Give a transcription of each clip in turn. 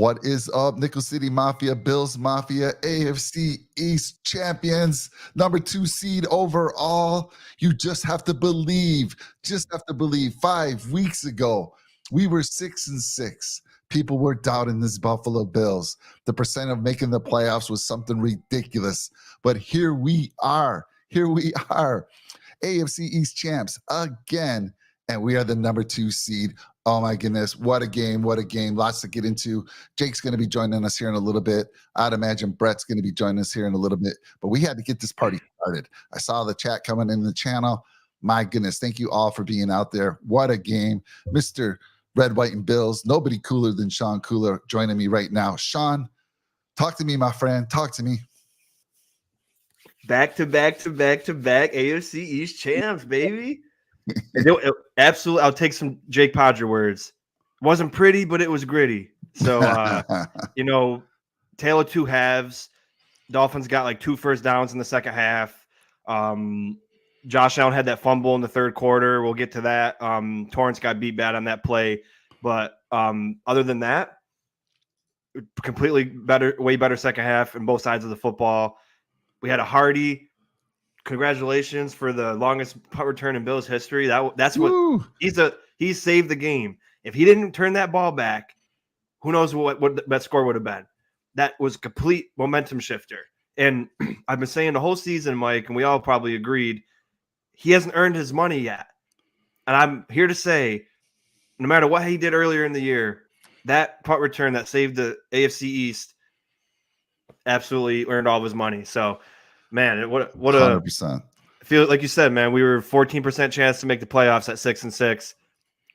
What is up, Nickel City Mafia, Bills Mafia, AFC East champions, number 2 seed overall? You just have to believe. 5 weeks ago, we were 6-6. People were doubting this Buffalo Bills. The percent of making the playoffs was something ridiculous. But here we are. AFC East champs again. And we are the number 2 seed. Oh my goodness, what a game, lots to get into. Jake's going to be joining us here in a little bit. I'd imagine Brett's going to be joining us here in a little bit, but we had to get this party started. I saw the chat coming in the channel. My goodness, thank you all for being out there. What a game. Mr. Red, White, and Bills, nobody cooler than Sean Cooler joining me right now. Sean, talk to me, my friend, talk to me. Back to back AFC East champs, baby. Absolutely, I'll take some Jake Podger words. Wasn't pretty, but it was gritty. So, tale of two halves. Dolphins got like 2 first downs in the second half. Josh Allen had that fumble in the third quarter. We'll get to that. Torrance got beat bad on that play. But other than that, way better second half in both sides of the football. We had a hearty congratulations for the longest punt return in Bills history. That's what he saved the game. If he didn't turn that ball back, who knows what that score would have been. That was a complete momentum shifter. And I've been saying the whole season, Mike, and we all probably agreed, he hasn't earned his money yet. And I'm here to say, no matter what he did earlier in the year, that punt return that saved the AFC East absolutely earned all of his money. So, man, what 100%. I feel like you said, man, we were 14% chance to make the playoffs at 6-6.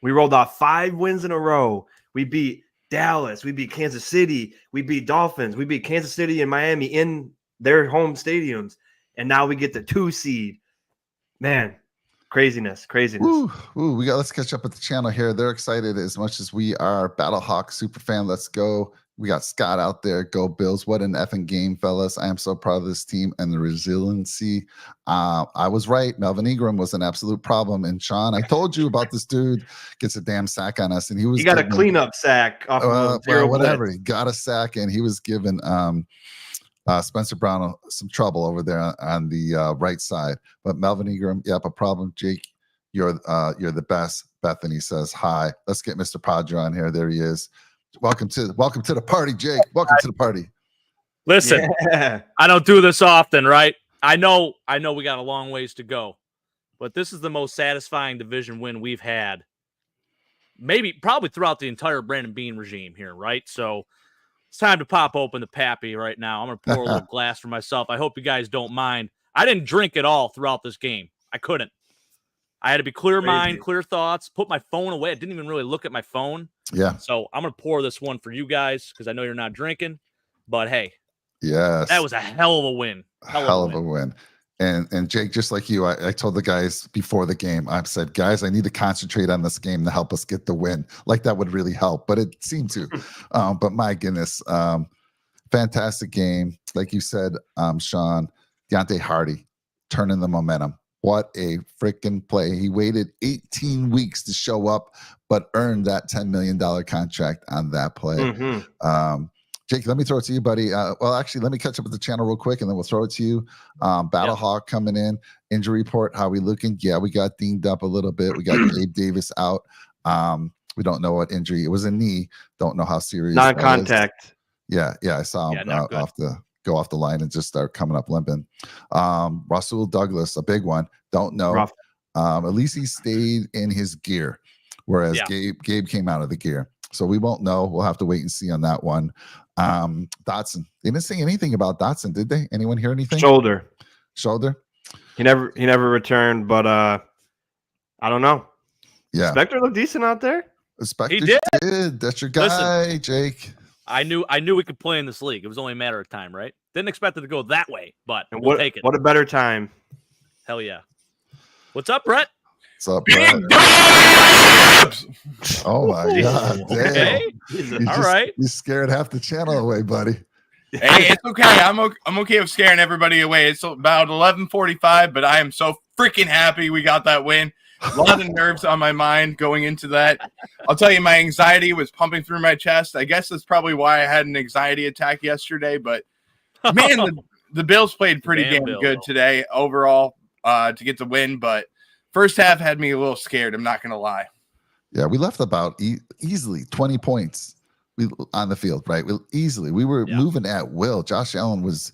We rolled off 5 wins in a row. We beat Dallas. We beat Kansas City. We beat Dolphins. We beat Kansas City and Miami in their home stadiums. And now we get the 2 seed. Man, craziness. Let's catch up with the channel here. They're excited as much as we are. Battlehawk super fan. Let's go. We got Scott out there. Go Bills. What an effing game, fellas. I am so proud of this team and the resiliency. I was right. Melvin Ingram was an absolute problem. And Sean, I told you about this dude gets a damn sack on us. And he got a cleanup sack off of whatever. blitz. He got a sack and he was giving Spencer Brown some trouble over there on the right side. But Melvin Ingram, yep, a problem. Jake, you're the best. Bethany says hi. Let's get Mr. Padre on here. There he is. Welcome to the party, Jake. Welcome to the party. Listen, I don't do this often, right? I know we got a long ways to go, but this is the most satisfying division win we've had, probably throughout the entire Brandon Beane regime here, right? So it's time to pop open the Pappy right now. I'm going to pour a little glass for myself. I hope you guys don't mind. I didn't drink at all throughout this game. I couldn't. I had to be clear mind, clear thoughts, put my phone away. I didn't even really look at my phone. Yeah. So I'm going to pour this one for you guys because I know you're not drinking. But, hey. Yes. That was a hell of a win. Hell of a win. And Jake, just like you, I told the guys before the game, I said, guys, I need to concentrate on this game to help us get the win. Like that would really help. But it seemed to. But my goodness, fantastic game. Like you said, Sean, Deontay Hardy turning the momentum. What a freaking play. He waited 18 weeks to show up, but earned that $10 million contract on that play. Mm-hmm. Jake, let me throw it to you, buddy. Actually, let me catch up with the channel real quick, and then we'll throw it to you. Battlehawk coming in. Injury report, how we looking? Yeah, we got dinged up a little bit. We got Gabe Davis out. We don't know what injury. It was a knee. Don't know how serious. Non-contact. Yeah, I saw him go off the line and just start coming up limping. Rasul Douglas, a big one. Don't know. At least he stayed in his gear, whereas Gabe came out of the gear. So we won't know. We'll have to wait and see on that one. Dotson. They didn't say anything about Dotson, did they? Anyone hear anything? Shoulder. He never returned, but I don't know. Yeah. Spectre looked decent out there. Spectre He did. That's your guy. Listen, Jake. I knew we could play in this league. It was only a matter of time, right? Didn't expect it to go that way, but we'll take it. What a better time. Hell yeah. What's up, Brett? What's up, Brett? Oh my God. Okay. All right. You scared half the channel away, buddy. Hey, it's okay. I'm okay with scaring everybody away. It's about 11:45, but I am so freaking happy we got that win. A lot of nerves on my mind going into that. I'll tell you, my anxiety was pumping through my chest. I guess that's probably why I had an anxiety attack yesterday. But, man, the Bills played pretty damn good today overall to get the win. But first half had me a little scared. I'm not going to lie. Yeah, we left about easily 20 points on the field, right? We were moving at will. Josh Allen was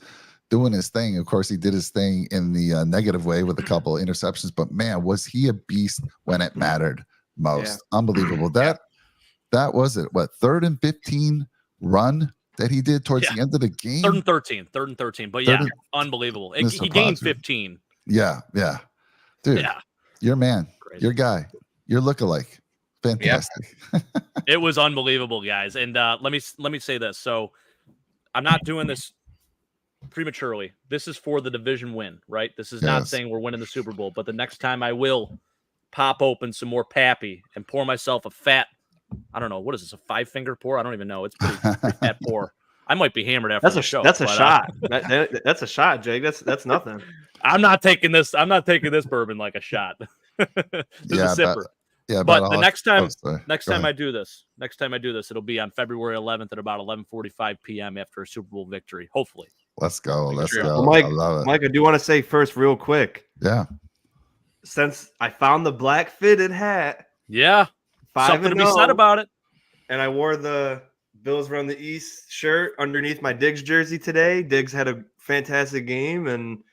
doing his thing. Of course, he did his thing in the negative way with a couple of interceptions, but man, was he a beast when it mattered most. Unbelievable. That was it. What, 3rd and 15 run that he did towards the end of the game? 3rd and 13. But unbelievable. He gained 15. Yeah. Dude, your man, crazy. Your guy, your lookalike. Fantastic. It was unbelievable, guys. And let me say this. So I'm not doing this prematurely. This is for the division win, right? This is not saying we're winning the Super Bowl, but the next time I will pop open some more Pappy and pour myself a fat, I don't know, what is this, a 5-finger pour? I don't even know. It's pretty fat pour. I might be hammered after the show. That's a shot. That's a shot, Jake. That's nothing. I'm not taking this bourbon like a shot. This is a sipper. But the next time I do this, it'll be on February 11th at about 11:45 p.m. after a Super Bowl victory. Hopefully. Let's go. Well, Mike, I do want to say first, real quick. Yeah. Since I found the black fitted hat. Yeah. Something to be said about it. And I wore the Bills Run the East shirt underneath my Diggs jersey today. Diggs had a fantastic game, and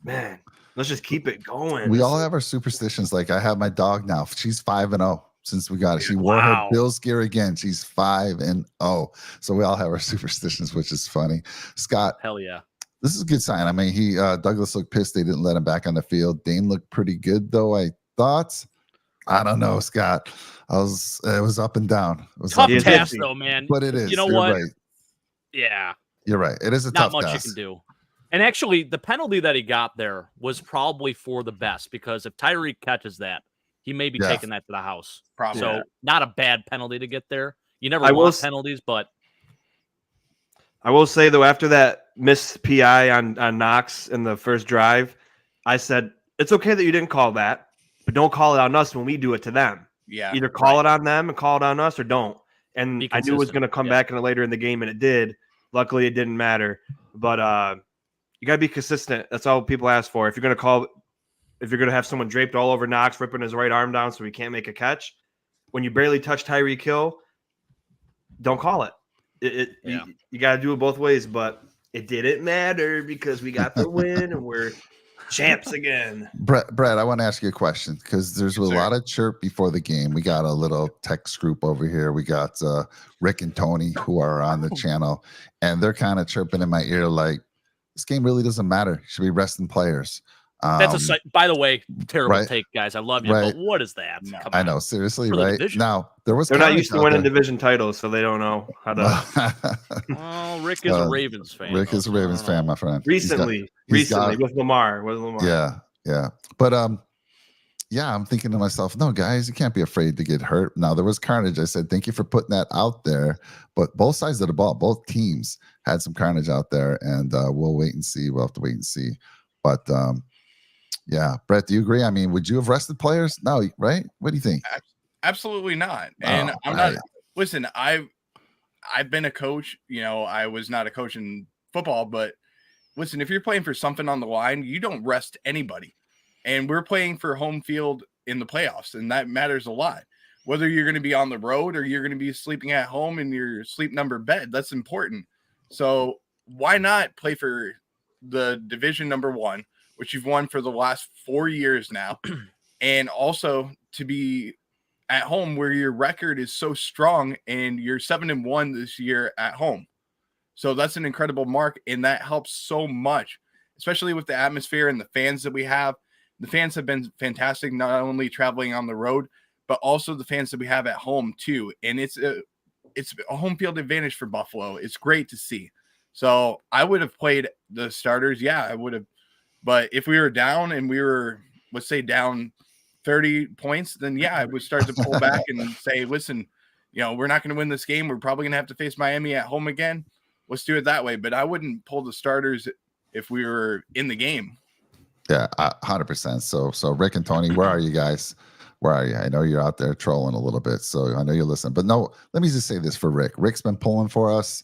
man, let's just keep it going. We all have our superstitions. Like I have my dog now. She's 5-0 since we got it. She wore her Bills gear again. She's 5-0. So we all have our superstitions, which is funny. Scott. Hell yeah. This is a good sign. I mean, Douglas looked pissed they didn't let him back on the field. Dane looked pretty good though, I thought. I don't know, Scott. It was up and down. It was tough task though, man. But it is. You know what? Right. Yeah. You're right. It is a tough Not much task. you can do. And actually, the penalty that he got there was probably for the best, because if Tyreek catches that, he may be taking that to the house. Probably. So not a bad penalty to get there. You never want penalties, but I will say though, after that missed PI on Knox in the first drive, I said it's okay that you didn't call that, but don't call it on us when we do it to them. Yeah. Either call it on them and call it on us, or don't. And I knew it was going to come back in later in the game, and it did. Luckily, it didn't matter. But you got to be consistent. That's all people ask for. If you're going to have someone draped all over Knox, ripping his right arm down so he can't make a catch, when you barely touch Tyreek Hill, don't call it. You got to do it both ways, but it didn't matter because we got the win and we're champs again. Brett, I want to ask you a question because there's a lot of chirp before the game. We got a little text group over here. We got Rick and Tony who are on the channel, and they're kind of chirping in my ear like, this game really doesn't matter. Should be resting players. That's by the way, terrible take, guys. I love you, but what is that? No. I know, seriously, right? Now they're not used to winning division titles, so they don't know how to. Oh, Rick is a Ravens fan. Rick is a Ravens fan, my friend. Recently with Lamar. Yeah. But I'm thinking to myself, no, guys, you can't be afraid to get hurt. Now there was carnage. I said, thank you for putting that out there. But both sides of the ball, both teams had some carnage out there, and we'll wait and see. We'll have to wait and see. But yeah, Brett, do you agree? I mean, would you have rested players? No, right? What do you think? Absolutely not. And I'm not. Listen, I've been a coach. You know, I was not a coach in football, but listen, if you're playing for something on the line, you don't rest anybody. And we're playing for home field in the playoffs, and that matters a lot. Whether you're going to be on the road or you're going to be sleeping at home in your sleep number bed, that's important. So why not play for the division number 1, which you've won for the last 4 years now, and also to be at home where your record is so strong and you're 7-1 this year at home. So that's an incredible mark, and that helps so much, especially with the atmosphere and the fans that we have. The fans have been fantastic, not only traveling on the road, but also the fans that we have at home too. And it's a home field advantage for Buffalo. It's great to see. So I would have played the starters. Yeah, I would have. But if we were down and we were, let's say, down 30 points, then yeah, I would start to pull back and say, listen, you know, we're not going to win this game. We're probably going to have to face Miami at home again. Let's do it that way. But I wouldn't pull the starters if we were in the game. Yeah, 100%. So Rick and Tony, where are you guys? Where are you? I know you're out there trolling a little bit, so I know you're listening. But no, let me just say this for Rick. Rick's been pulling for us.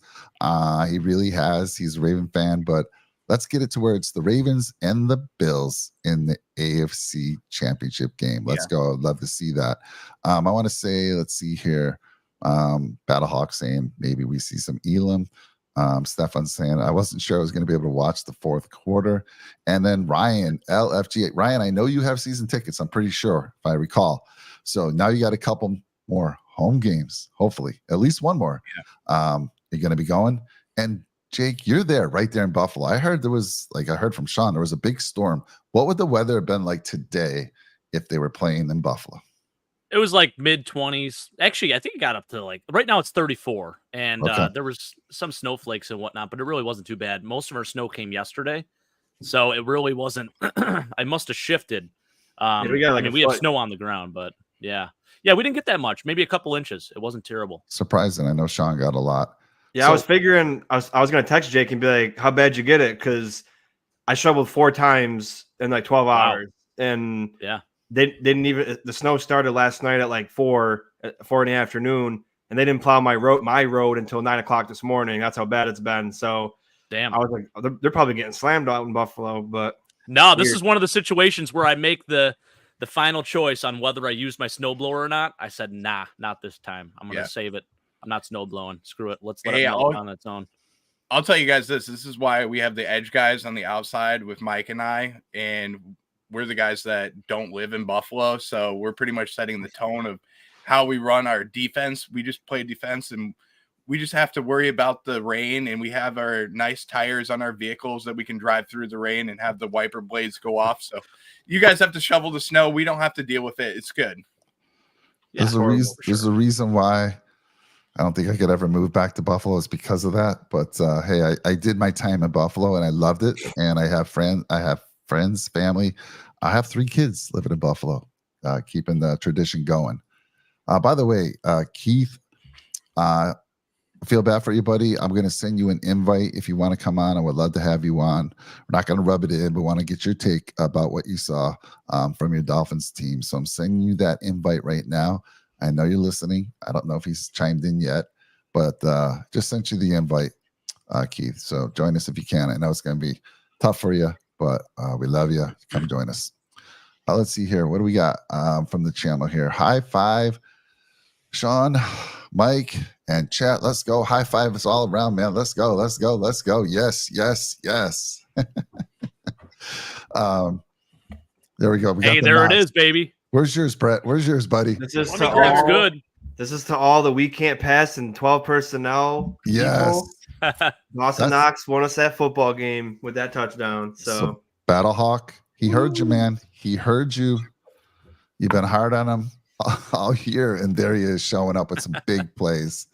He really has. He's a Raven fan, but let's get it to where it's the Ravens and the Bills in the AFC Championship game. Let's go. I'd love to see that. I want to say, let's see here. Battlehawk saying maybe we see some Elam. Stefan saying I wasn't sure I was going to be able to watch the fourth quarter. And then Ryan, LFG. Ryan, I know you have season tickets. I'm pretty sure, if I recall. So now you got a couple more home games, hopefully. At least one more. Yeah. You're going to be going. And Jake, you're there, right there in Buffalo. I heard from Sean, there was a big storm. What would the weather have been like today if they were playing in Buffalo? It was like mid-20s. Actually, I think it got up to right now it's 34. And there was some snowflakes and whatnot, but it really wasn't too bad. Most of our snow came yesterday. So it really wasn't. I must have shifted. We have snow on the ground, but yeah. Yeah, we didn't get that much. Maybe a couple inches. It wasn't terrible. Surprising. I know Sean got a lot. Yeah, so, I was figuring I was going to text Jake and be like, how bad you get it? Because I shoveled 4 times in like 12 hours. And yeah. They didn't even. The snow started last night at like 4 in the afternoon, and they didn't plow my road until 9 o'clock this morning. That's how bad it's been. So, damn, I was like, they're probably getting slammed out in Buffalo. But no, this is one of the situations where I make the final choice on whether I use my snowblower or not. I said, nah, not this time. I'm gonna save it. I'm not snow blowing. Screw it. Let's let it melt on its own. I'll tell you guys this. This is why we have the edge guys on the outside with Mike and I, and we're the guys that don't live in Buffalo. So we're pretty much setting the tone of how we run our defense. We just play defense, and we just have to worry about the rain, and we have our nice tires on our vehicles that we can drive through the rain and have the wiper blades go off. So you guys have to shovel the snow. We don't have to deal with it. It's good. Yeah, there's a reason why I don't think I could ever move back to Buffalo is because of that. But hey, I did my time in Buffalo and I loved it. And I have friends, family. I have 3 kids living in Buffalo, keeping the tradition going. By the way, Keith, I feel bad for you, buddy. I'm going to send you an invite if you want to come on. I would love to have you on. We're not going to rub it in, but want to get your take about what you saw from your Dolphins team. So I'm sending you that invite right now. I know you're listening. I don't know if he's chimed in yet, but just sent you the invite, Keith. So join us if you can. I know it's going to be tough for you, but we love you. Come join us. Let's see here. What do we got from the channel here? High five, Sean, Mike, and chat. Let's go. High five us all around, man. Let's go. Let's go. Let's go. Yes, yes, yes. There we go. Hey, there it is, baby. Where's yours, Brett? Where's yours, buddy? This is to all the we can't pass and 12 personnel. Yes. Dawson Knox won us that football game with that touchdown. So Battlehawk, he heard you, man. He heard you. You've been hard on him all year, and there he is showing up with some big plays.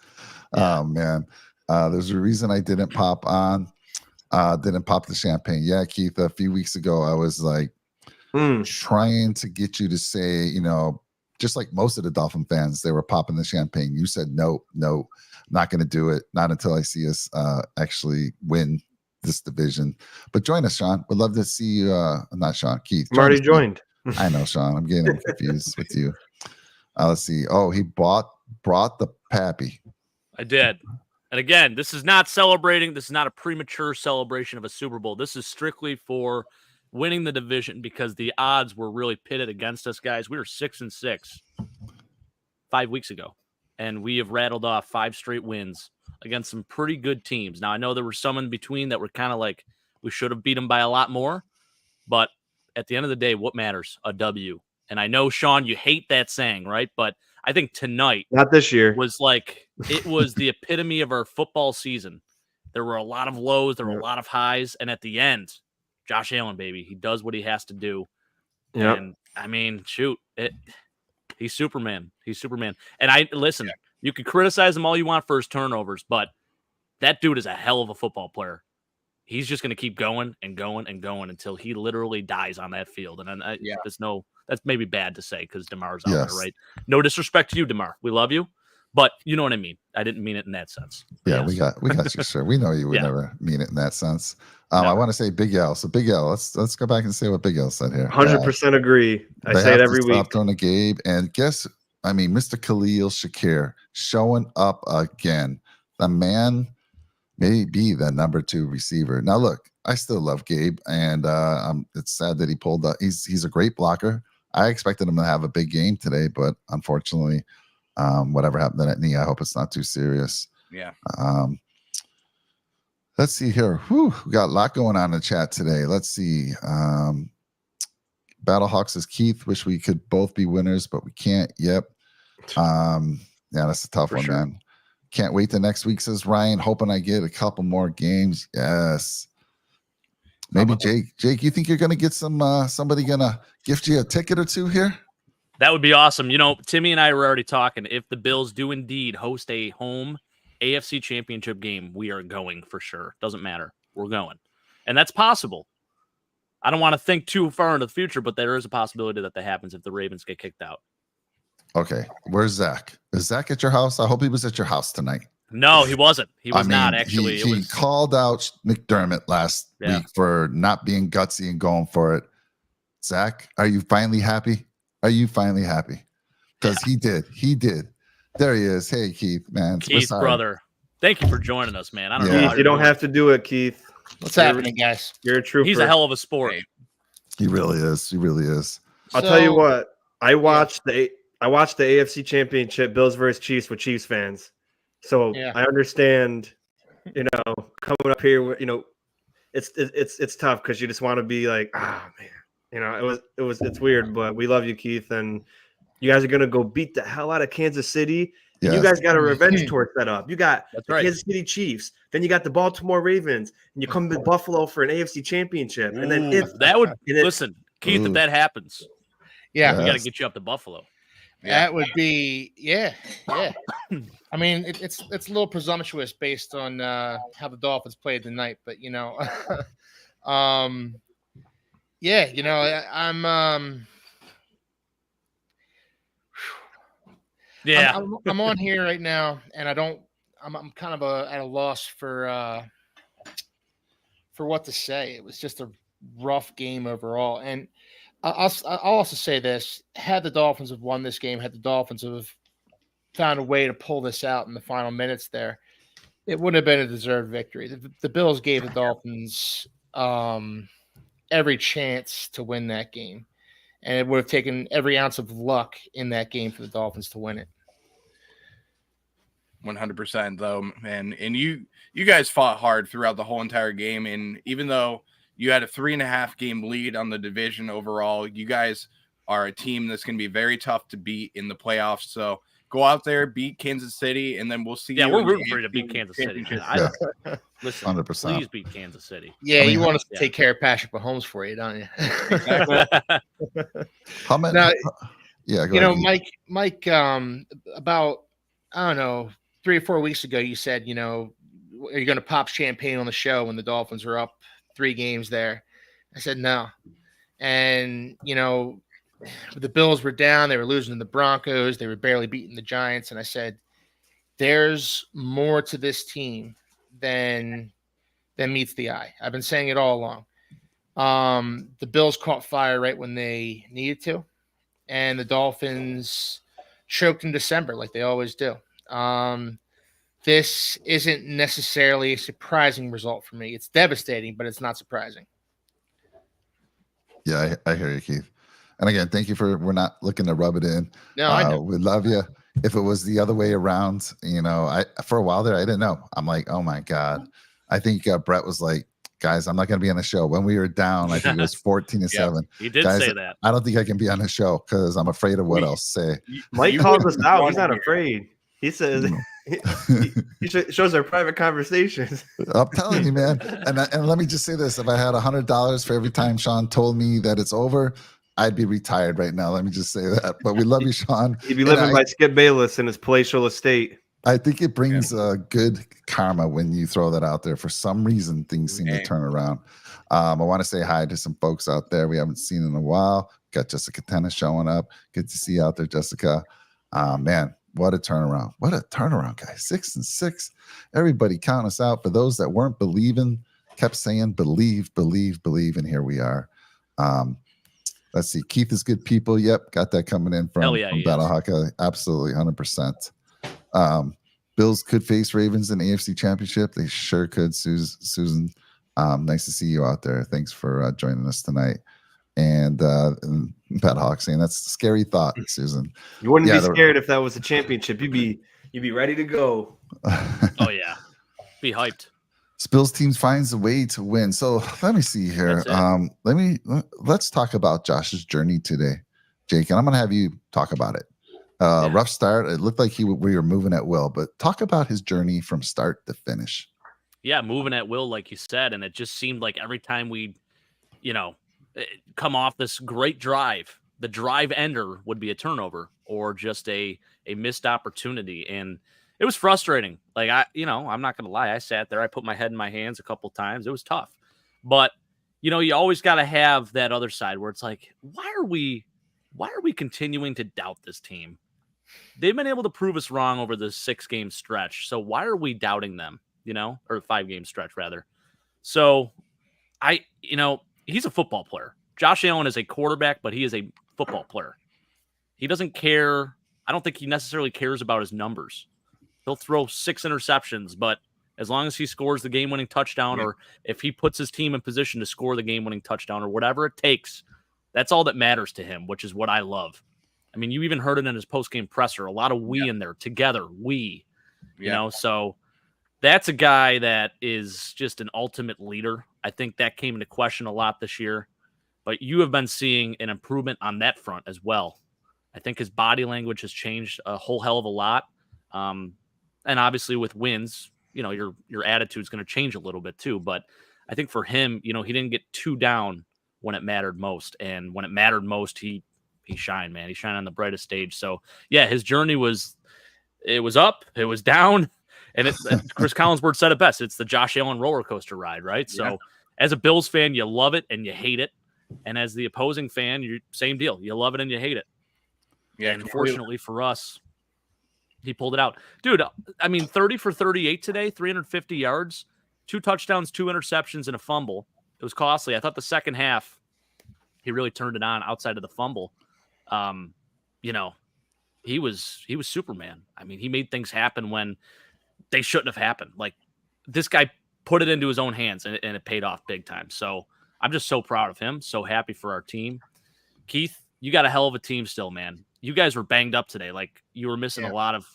Oh man, there's a reason I didn't pop the champagne. Yeah, Keith, a few weeks ago I was like trying to get you to say, just like most of the Dolphin fans, they were popping the champagne. You said no, not going to do it. Not until I see us actually win this division. But join us, Sean. We'd love to see you. Not Sean, Keith. I'm already joined. I know, Sean. I'm getting confused with you. Let's see. Oh, he brought the pappy. I did. And again, this is not celebrating. This is not a premature celebration of a Super Bowl. This is strictly for winning the division because the odds were really pitted against us, guys. We were 6-6 5 weeks ago, and we have rattled off 5 straight wins against some pretty good teams. Now, I know there were some in between that were kind of like we should have beat them by a lot more, but at the end of the day, what matters? A W. And I know, Sean, you hate that saying, right? But I think tonight, not this year, was like it was the epitome of our football season. There were a lot of lows, there were a lot of highs, and at the end, Josh Allen, baby, he does what he has to do. Yep. And I mean, shoot, he's Superman. He's Superman. And listen, you can criticize him all you want for his turnovers, but that dude is a hell of a football player. He's just going to keep going and going and going until he literally dies on that field. And that's maybe bad to say because DeMar's out there, right? No disrespect to you, DeMar. We love you, but you know what I mean. I didn't mean it in that sense. Yeah, yes. we got you, sir. We know you would never mean it in that sense. I want to say Big L. So Big L, let's go back and say what Big L said here. 100% agree. I They say it have every to week. stop throwing to Gabe. And Mr. Khalil Shakir showing up again. The man may be the number 2 receiver. Now, look, I still love Gabe, and it's sad that he pulled up. He's a great blocker. I expected him to have a big game today, but unfortunately, whatever happened to that knee, I hope it's not too serious. Yeah. Let's see here. We got a lot going on in the chat today. Let's see. Battlehawk says, Keith, wish we could both be winners, but we can't. Yep. Yeah, that's a tough one, man. Can't wait till next week, says Ryan. Hoping I get a couple more games. Yes. Maybe Jake, you think you're gonna get somebody gonna gift you a ticket or two here? That would be awesome. Timmy and I were already talking. If the Bills do indeed host a home AFC championship game, we are going for sure. Doesn't matter. We're going. And that's possible. I don't want to think too far into the future, but there is a possibility that happens if the Ravens get kicked out. Okay. Where's Zach? Is Zach at your house? I hope he was at your house tonight. No, he wasn't. He was not, actually. He called out McDermott last week for not being gutsy and going for it. Zach, are you finally happy? Are you finally happy? Because he did. He did. There he is. Hey, Keith, man. Keith, brother. Thank you for joining us, man. I don't know. Keith, you don't have to do it, Keith. What's happening, guys? You're a trooper. He's a hell of a sport. He really is. He really is. I'll tell you what. I watched the AFC Championship, Bills versus Chiefs, with Chiefs fans. So I understand, coming up here, it's tough because you just want to be like, man, it's weird, but we love you, Keith, and you guys are gonna go beat the hell out of Kansas City. Yes. You guys got a revenge tour set up. You got the Kansas City Chiefs, then you got the Baltimore Ravens, and you come to Buffalo for an AFC Championship, and then listen, Keith, if that happens, we got to get you up to Buffalo. That would be, yeah. I mean, it's a little presumptuous based on how the Dolphins played tonight, but I'm I'm on here right now, and I'm kind of at a loss for what to say. It was just a rough game overall, and I'll also say this: had the Dolphins have won this game, had the Dolphins have found a way to pull this out in the final minutes there, it wouldn't have been a deserved victory. The Bills gave the Dolphins every chance to win that game, and it would have taken every ounce of luck in that game for the Dolphins to win it. 100% though, man. And you guys fought hard throughout the whole entire game, and even though you had a 3.5 game lead on the division overall, you guys are a team that's going to be very tough to beat in the playoffs. So go out there, beat Kansas City, and then we'll see. Yeah, we're rooting for you to beat Kansas City. Listen, 100%. Please beat Kansas City. Yeah, you want us to take care of Patrick Mahomes for you, don't you? How many? Now, go ahead. Mike, about, I don't know, 3 or 4 weeks ago, you said, are you going to pop champagne on the show when the Dolphins were up 3 games there? I said no. And, the Bills were down. They were losing to the Broncos. They were barely beating the Giants. And I said, there's more to this team than meets the eye. I've been saying it all along. The Bills caught fire right when they needed to. And the Dolphins choked in December like they always do. This isn't necessarily a surprising result for me. It's devastating, but it's not surprising. Yeah, I hear you, Keith. And again, thank you we're not looking to rub it in. No, I know. We love you. If it was the other way around, for a while there, I didn't know. I'm like, oh my God. I think Brett was like, guys, I'm not going to be on the show. When we were down, I think it was 14-7. He did guys, say that. I don't think I can be on the show because I'm afraid of what I'll say. Mike calls us out. He's not afraid. He says he shows our private conversations. I'm telling you, man. And let me just say this: if I had $100 for every time Sean told me that it's over, I'd be retired right now. Let me just say that. But we love you, Sean. He'd be living by Skip Bayless in his palatial estate. I think it brings good karma when you throw that out there. For some reason, things seem to turn around. I want to say hi to some folks out there we haven't seen in a while. Got Jessica Tennis showing up. Good to see you out there, Jessica. Man, What a turnaround. What a turnaround, guys. 6-6. Everybody count us out. For those that weren't believing, kept saying believe, and here we are. Let's see. Keith is good people. Yep, got that coming in from Battle Hawkeye. Absolutely, 100%. Bills could face Ravens in the AFC Championship. They sure could, Susan. Nice to see you out there. Thanks for joining us tonight. And Pat Hawk saying that's a scary thought, Susan. You wouldn't be scared if that was a championship. You'd be ready to go. Oh yeah, be hyped. Bills teams finds a way to win. So let me see here. Let's talk about Josh's journey today, Jake. And I'm gonna have you talk about it. Rough start. It looked like we were moving at will, but talk about his journey from start to finish. Yeah, moving at will, like you said, and it just seemed like every time we, come off this great drive, the drive ender would be a turnover or just a missed opportunity, and it was frustrating. Like I'm not gonna lie, I sat there, I put my head in my hands a couple times. It was tough, but you always got to have that other side where it's like, why are we continuing to doubt this team? They've been able to prove us wrong over the 6-game stretch, so why are we doubting them? Or 5-game stretch rather. So he's a football player. Josh Allen is a quarterback, but he is a football player. He doesn't care. I don't think he necessarily cares about his numbers. He'll throw 6 interceptions, but as long as he scores the game-winning touchdown, or if he puts his team in position to score the game-winning touchdown or whatever it takes, that's all that matters to him, which is what I love. I mean, you even heard it in his post-game presser. A lot of we in there together. So that's a guy that is just an ultimate leader. I think that came into question a lot this year, but you have been seeing an improvement on that front as well. I think his body language has changed a whole hell of a lot. And obviously with wins, your attitude is going to change a little bit too. But I think for him, he didn't get too down when it mattered most. And when it mattered most, he shined, man. He shined on the brightest stage. So yeah, his journey was up, it was down. And Chris Collinsworth said it best. It's the Josh Allen roller coaster ride, right? Yeah. So as a Bills fan, you love it and you hate it. And as the opposing fan, same deal. You love it and you hate it. Yeah. And unfortunately for us, he pulled it out. Dude, I mean, 30 for 38 today, 350 yards, 2 touchdowns, 2 interceptions, and a fumble. It was costly. I thought the second half, he really turned it on outside of the fumble. He was Superman. I mean, he made things happen when they shouldn't have happened. Like, this guy put it into his own hands, and it paid off big time. So I'm just so proud of him. So happy for our team. Keith, you got a hell of a team still, man. You guys were banged up today. Like, you were missing a lot of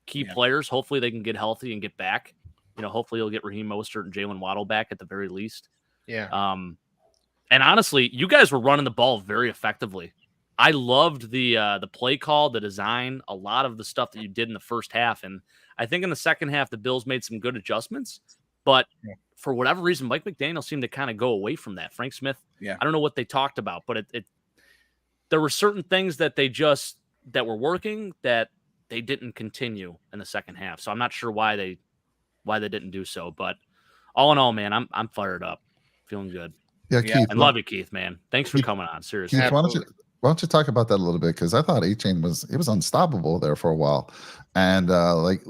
key players. Hopefully they can get healthy and get back. Hopefully you'll get Raheem Mostert and Jalen Waddle back at the very least. Yeah. And honestly, you guys were running the ball very effectively. I loved the play call, the design, a lot of the stuff that you did in the first half. And I think in the second half, the Bills made some good adjustments. But for whatever reason, Mike McDaniel seemed to kind of go away from that. Frank Smith, I don't know what they talked about, but there were certain things that that were working that they didn't continue in the second half. So I'm not sure why they didn't do so. But all in all, man, I'm fired up, feeling good. Yeah, Keith, and love you, Keith, man. Thanks for coming on. Seriously. Keith, why don't you talk about that a little bit? Because I thought A-Chain was unstoppable there for a while, and like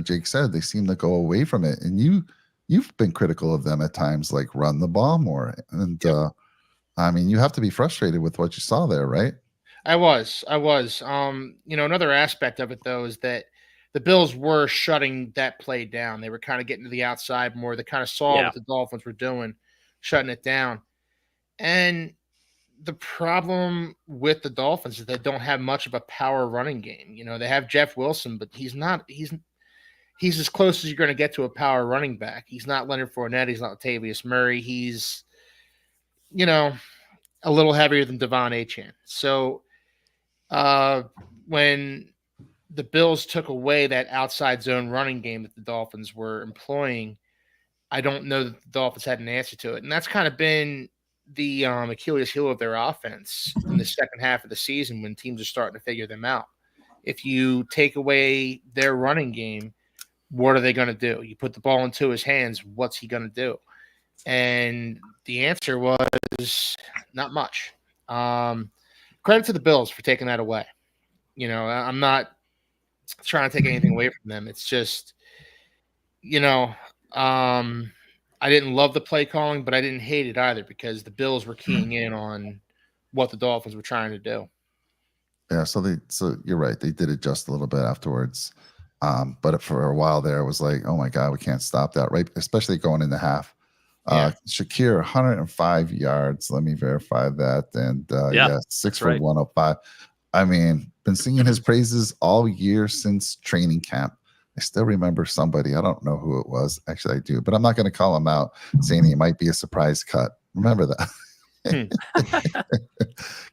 Jake said, they seem to go away from it. And you've been critical of them at times, like run the ball more. And I mean, you have to be frustrated with what you saw there, right? I was. Another aspect of it though is that the Bills were shutting that play down. They were kind of getting to the outside more. They kind of saw what the Dolphins were doing, shutting it down. And the problem with the Dolphins is they don't have much of a power running game. They have Jeff Wilson, but he's as close as you're going to get to a power running back. He's not Leonard Fournette. He's not Latavius Murray. He's, a little heavier than Devon Achane. So when the Bills took away that outside zone running game that the Dolphins were employing, I don't know that the Dolphins had an answer to it. And that's kind of been the Achilles heel of their offense in the second half of the season when teams are starting to figure them out. If you take away their running game, what are they going to do? You put the ball into his hands, what's he going to do? And the answer was not much. Credit to the Bills for taking that away. I'm not trying to take anything away from them. It's just, I didn't love the play calling, but I didn't hate it either because the Bills were keying in on what the Dolphins were trying to do. Yeah, so you're right. They did adjust a little bit afterwards. But for a while there, it was like, oh my God, we can't stop that, right? Especially going into half. Shakir, 105 yards. Let me verify that. And 6 for 105. I mean, been singing his praises all year since training camp. I still remember somebody. I don't know who it was. Actually, I do, but I'm not going to call him out, saying he might be a surprise cut. Remember that.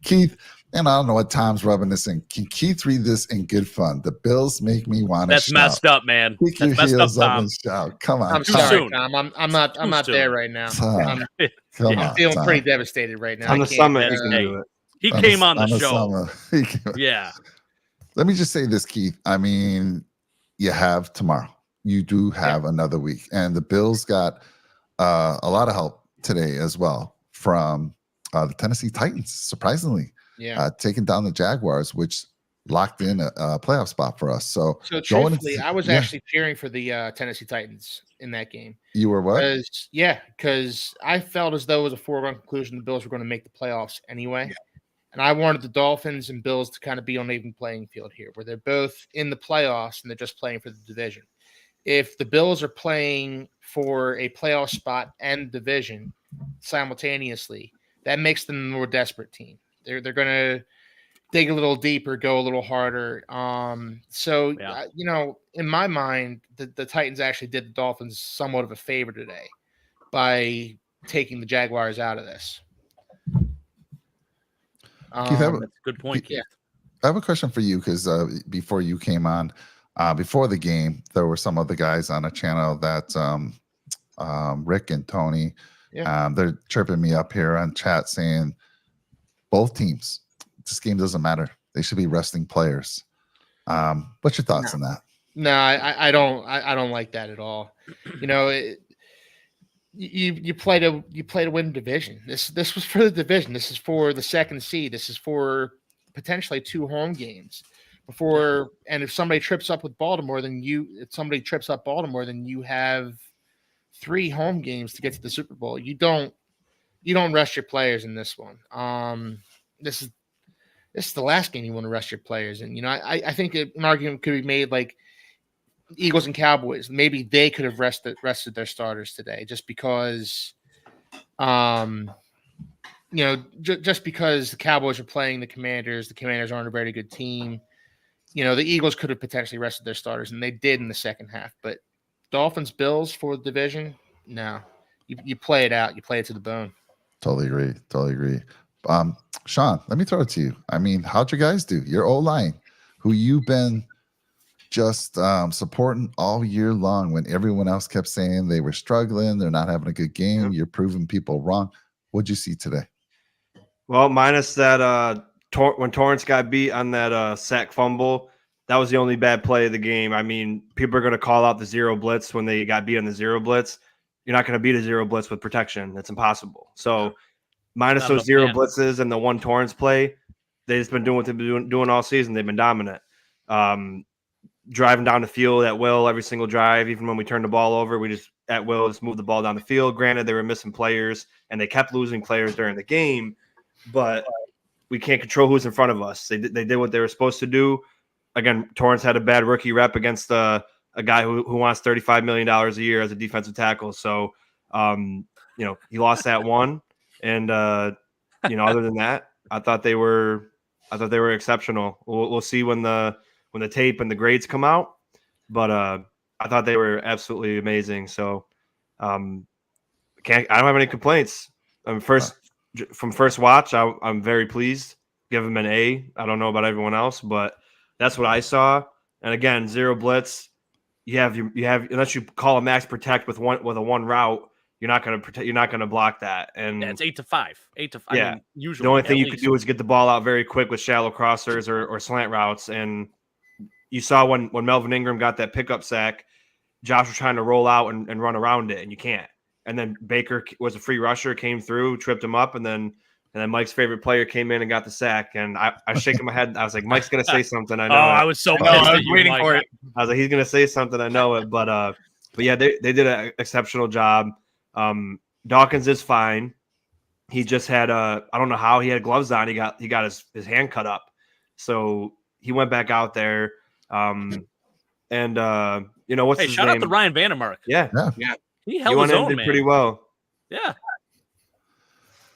Keith, and I don't know what Tom's rubbing this in. Can Keith read this in good fun? The Bills make me want to shout. That's messed up, man. Kick your heels up and shout. Come on. I'm sorry, Tom. I'm not there right now. I'm feeling pretty devastated right now. On the summit, you can do it. He came on the show. Yeah. Let me just say this, Keith. I mean, you have tomorrow. You do have another week. And the Bills got a lot of help today as well from the Tennessee Titans, surprisingly. Yeah. Taking down the Jaguars, which locked in a playoff spot for us. So truthfully, I was actually cheering for the Tennessee Titans in that game. You were what? Because I felt as though it was a foregone conclusion the Bills were going to make the playoffs anyway. Yeah. And I wanted the Dolphins and Bills to kind of be on an even playing field here, where they're both in the playoffs and they're just playing for the division. If the Bills are playing for a playoff spot and division simultaneously, that makes them a more desperate team. They're going to dig a little deeper, go a little harder. In my mind, the Titans actually did the Dolphins somewhat of a favor today by taking the Jaguars out of this. Keith, that's a good point, Keith. I have a question for you because before you came on, before the game, there were some of the guys on a channel that Rick and Tony, they're chirping me up here on chat saying both teams, this game doesn't matter. They should be resting players. What's your thoughts on that? No, I don't like that at all. You play to win division. This was for the division. This is for the second seed. This is for potentially 2 home games before. And if somebody trips up with Baltimore, then you have 3 home games to get to the Super Bowl. You don't rest your players in this one. This is the last game you want to rest your players in. I think an argument could be made like Eagles and Cowboys. Maybe they could have rested their starters today, just because, just because the Cowboys are playing the Commanders. The Commanders aren't a very good team. The Eagles could have potentially rested their starters, and they did in the second half. But Dolphins, Bills for the division, no. You play it out. You play it to the bone. Totally agree. Sean, let me throw it to you. I mean, how'd you guys do? Your O-line, who you've been just supporting all year long when everyone else kept saying they were struggling, they're not having a good game. You're proving people wrong. What'd you see today? Well, minus that when Torrance got beat on that sack fumble, that was the only bad play of the game. I mean, people are going to call out the zero blitz when they got beat on the zero blitz. You're not going to beat a zero blitz with protection. That's impossible. So minus those zero blitzes and the one Torrance play, they've just been doing what they've been doing all season. They've been dominant. Driving down the field at will every single drive. Even when we turned the ball over, we just at will just moved the ball down the field. Granted, they were missing players and they kept losing players during the game, but we can't control who's in front of us. They did what they were supposed to do. Again, Torrance had a bad rookie rep against a guy who wants $35 million a year as a defensive tackle. So, he lost that one. And, other than that, I thought they were exceptional. We'll see when the tape and the grades come out, but I thought they were absolutely amazing. So I don't have any complaints. From first watch, I'm very pleased. Give them an A. I don't know about everyone else, but that's what I saw. And again, zero blitz. You have unless you call a max protect with a one route, you're not going to block that. And it's 8 to 5. 8 to 5. Yeah. I mean, usually the only thing you could do is get the ball out very quick with shallow crossers or slant routes. And you saw when Melvin Ingram got that pickup sack, Josh was trying to roll out and run around it, and you can't. And then Baker was a free rusher, came through, tripped him up, and then And then Mike's favorite player came in and got the sack. And I was shaking my head. I was like, Mike's going to say something. I know. I was so pissed I at was you, waiting Mike. for it. I was like, he's going to say something. I know it. But yeah, they did an exceptional job. Dawkins is fine. He just had I don't know how he had gloves on. He got his hand cut up. So he went back out there. And you know, what's his shout name? out to Ryan Vandermark. Yeah. He held his own, did man. pretty well. Yeah.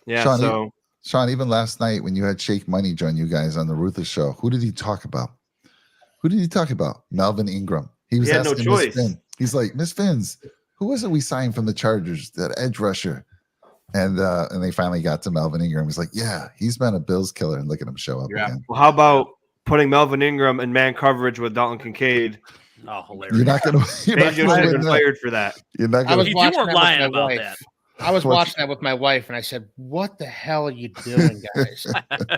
Yeah. Sean, even last night when you had Shake Money join you guys on the Ruthless Show, who did he talk about? Melvin Ingram. He was had no asking choice. Miss Finn. He's like, Miss Finns, who was it we signed from the Chargers? That edge rusher. And they finally got to Melvin Ingram. He's like, yeah, he's been a Bills killer. And look at him show up again. Well, how about putting Melvin Ingram in man coverage with Dalton Kincaid? Oh, hilarious. You're not gonna should have been fired for that. You're not I gonna was You watching weren't that lying with my about wife. that. I was watching that with my wife, and I said, "What the hell are you doing, guys?"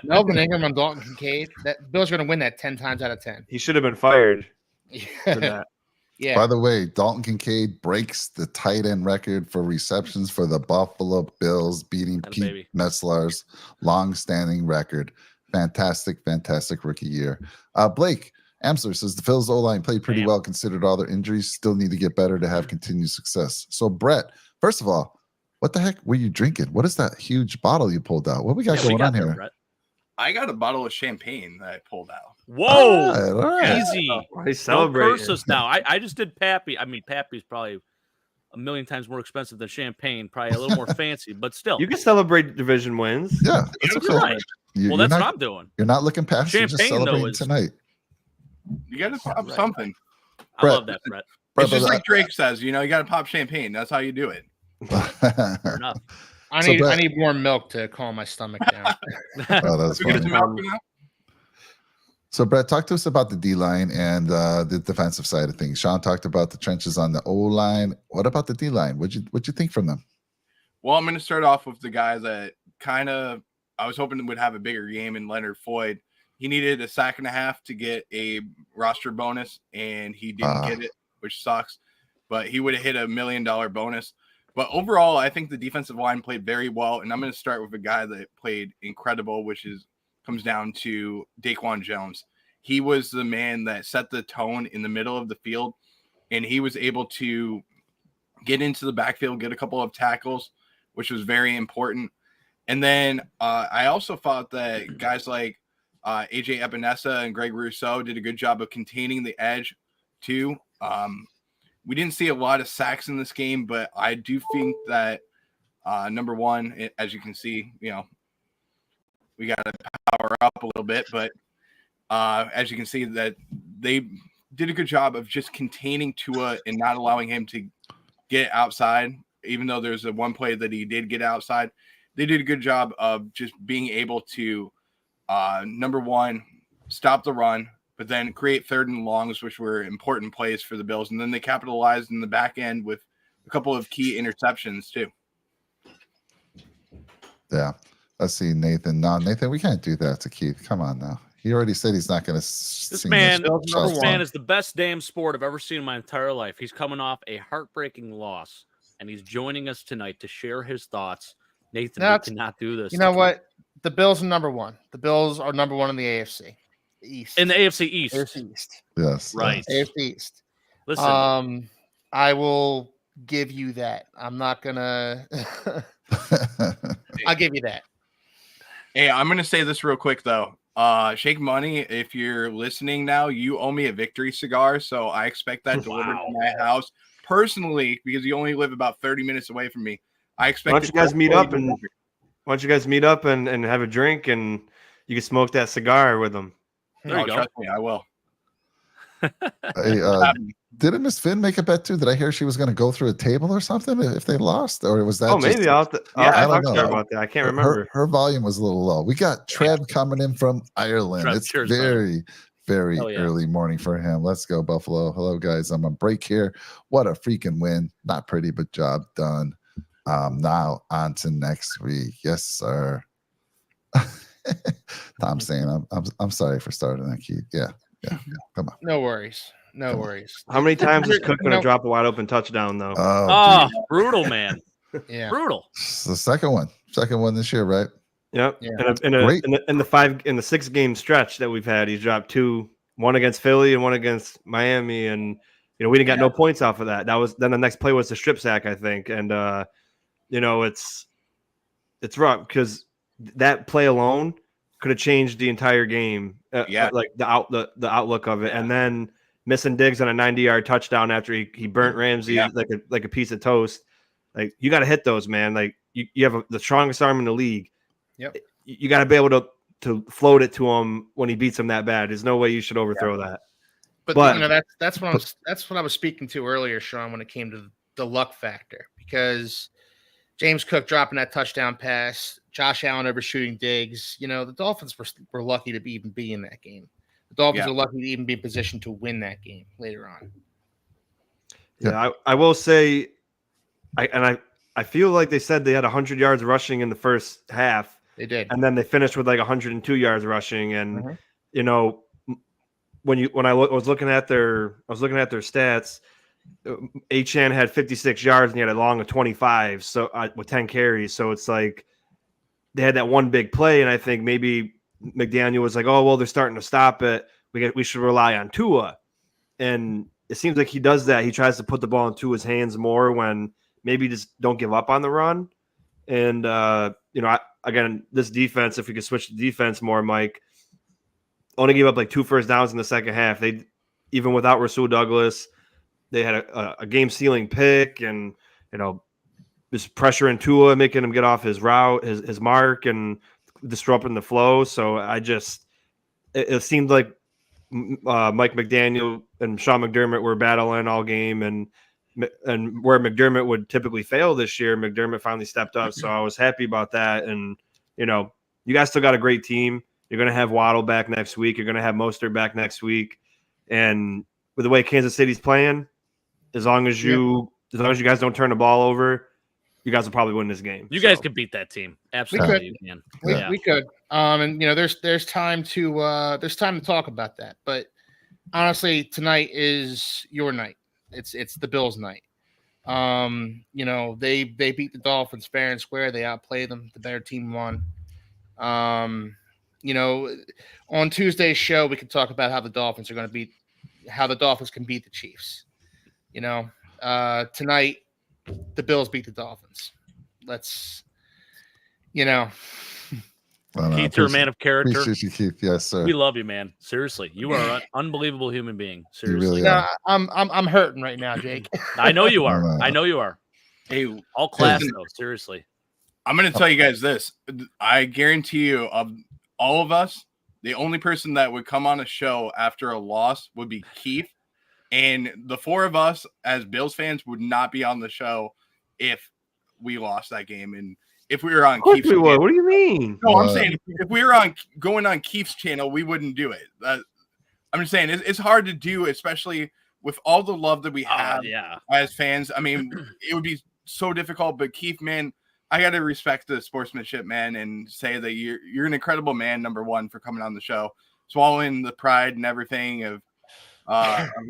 Melvin Ingram and Dalton Kincaid. That Bill's going to win that 10 times out of 10. He should have been fired for Yeah. that. Yeah. By the way, Dalton Kincaid breaks the tight end record for receptions for the Buffalo Bills, beating Atta Pete baby. Metzler's long-standing record. Fantastic rookie year. Blake Amsler says the Bills O-line played pretty well considered all their injuries. Still need to get better to have continued success. So, Brett, first of all, what the heck were you drinking? What is that huge bottle you pulled out? What we got going on there, here? Brett. I got a bottle of champagne that I pulled out. Whoa. All right. Easy. He's Don't celebrating. curse us now. I just did Pappy. I mean, Pappy's probably a million times more expensive than champagne, probably a little more fancy, but still. You can celebrate division wins. Yeah, that's You're okay. right. You- Well, you're that's not, what I'm doing. You're not looking past. You're just Champagne, though, celebrating is- tonight. You got to pop Right. something. I Brett. love that, Brett. Brett, It's just but, like Drake says, you got to pop champagne. That's how you do it. Fair enough. I So, need Brett- I need warm milk to calm my stomach down. Oh, that's We get funny. some milk now? So, Brett, talk to us about the D-line and the defensive side of things. Sean talked about the trenches on the O-line. What about the D-line? What'd you think from them? Well, I'm going to start off with the guys that I was hoping would have a bigger game in Leonard Floyd. He needed a sack and a half to get a roster bonus, and he didn't get it, which sucks. But he would have hit $1 million bonus. But overall, I think the defensive line played very well, and I'm going to start with a guy that played incredible, which comes down to Daquan Jones. He was the man that set the tone in the middle of the field, and he was able to get into the backfield, get a couple of tackles, which was very important. And then I also thought that guys like AJ Epinesa and Greg Rousseau did a good job of containing the edge too. We didn't see a lot of sacks in this game, but I do think that number one, as you can see, we got to power up a little bit, but as you can see that they did a good job of just containing Tua and not allowing him to get outside, even though there's a one play that he did get outside. They did a good job of just being able to, number one, stop the run, but then create third and longs, which were important plays for the Bills. And then they capitalized in the back end with a couple of key interceptions too. Yeah. Let's see, Nathan. No, Nathan, we can't do that to Keith. Come on now. He already said he's not going to This man is the best damn sport I've ever seen in my entire life. He's coming off a heartbreaking loss, and he's joining us tonight to share his thoughts. Nathan, we cannot do this. You know what? The Bills are number one. The Bills are number one in the AFC East. In the AFC East. AFC East. Yes. Right. AFC East. Listen. I will give you that. I'm not gonna. I'll give you that. Hey, I'm gonna say this real quick though. Shake Money, if you're listening now, you owe me a victory cigar, so I expect that delivered to my house personally because you only live about 30 minutes away from me. I expect. Why don't you guys meet up and have a drink and you can smoke that cigar with them? There you go. Trust me, I will. Hey, didn't Miss Finn make a bet too? Did I hear she was going to go through a table or something if they lost, or was that? Oh, maybe I'll talk to her about that. I can't remember. Her volume was a little low. We got Trev coming in from Ireland. Trev, it's cheers, very yeah. early morning for him. Let's go, Buffalo. Hello, guys. I'm on break here. What a freaking win. Not pretty, but job done. Now on to next week. Yes, sir. Tom's saying I'm sorry for starting that, Keith. Yeah. Come on. No worries. No worries. How many times is Cook going to drop a wide open touchdown though? Oh, brutal, man. Yeah. Brutal. it's the second one this year, right? Yep. Yeah. In the 6 game stretch that we've had, he's dropped 2, one against Philly and one against Miami, and we didn't get no points off of that. Then the next play was the strip sack, I think, and it's rough because that play alone could have changed the entire game. Like the outlook of it, and then missing Diggs on a 90-yard touchdown after he burnt Ramsey like a piece of toast. Like, you got to hit those, man. Like, you have the strongest arm in the league. Yep. You got to be able to float it to him when he beats him that bad. There's no way you should overthrow that. But that's what I was speaking to earlier, Sean, when it came to the luck factor, because James Cook dropping that touchdown pass, Josh Allen overshooting Diggs. The Dolphins were lucky to even be in that game. The Dolphins are lucky to even be in position to win that game later on. Yeah, I will say, I feel like they said they had 100 yards rushing in the first half. They did, and then they finished with like 102 yards rushing. And when I was looking at their stats, Achane had 56 yards and he had a long of 25, so with 10 carries. So it's like they had that one big play, and I think maybe McDaniel was like, "Oh well, they're starting to stop it. We should rely on Tua." And it seems like he does that. He tries to put the ball in Tua's hands more when maybe just don't give up on the run. And again, this defense, if we could switch the defense more, Mike, only gave up like 2 first downs in the second half. They, even without Rasul Douglas, they had a game-sealing pick, and just pressure in Tua, making him get off his route, his mark, and disrupting the flow. So it seemed like Mike McDaniel and Sean McDermott were battling all game, and where McDermott would typically fail this year, McDermott finally stepped up. So I was happy about that. And you guys still got a great team. You're going to have Waddle back next week. You're going to have Mostert back next week, and with the way Kansas City's playing, as long as you guys don't turn the ball over, you guys will probably win this game. You guys can beat that team. Absolutely, you can. We could. And there's time to talk about that. But honestly, tonight is your night. It's the Bills' night. They beat the Dolphins fair and square. They outplayed them. The better team won. On Tuesday's show, we can talk about how the Dolphins can beat the Chiefs. Tonight, the Bills beat the Dolphins. Let's, Keith, you're a man of character. Appreciate you, Keith. Yes, sir. We love you, man. Seriously, you are an unbelievable human being. Seriously, really are. I'm hurting right now, Jake. I know you are. I know you are. Hey, all class though. Seriously, I'm going to tell you guys this. I guarantee you, of all of us, the only person that would come on a show after a loss would be Keith. And the 4 of us as Bills fans would not be on the show if we lost that game. And if we were on Keith's channel. What do you mean? No, I'm saying if we were going on Keith's channel, we wouldn't do it. I'm just saying it's hard to do, especially with all the love that we have as fans. I mean, it would be so difficult. But Keith, man, I got to respect the sportsmanship, man, and say that you're an incredible man, number one, for coming on the show, swallowing the pride and everything of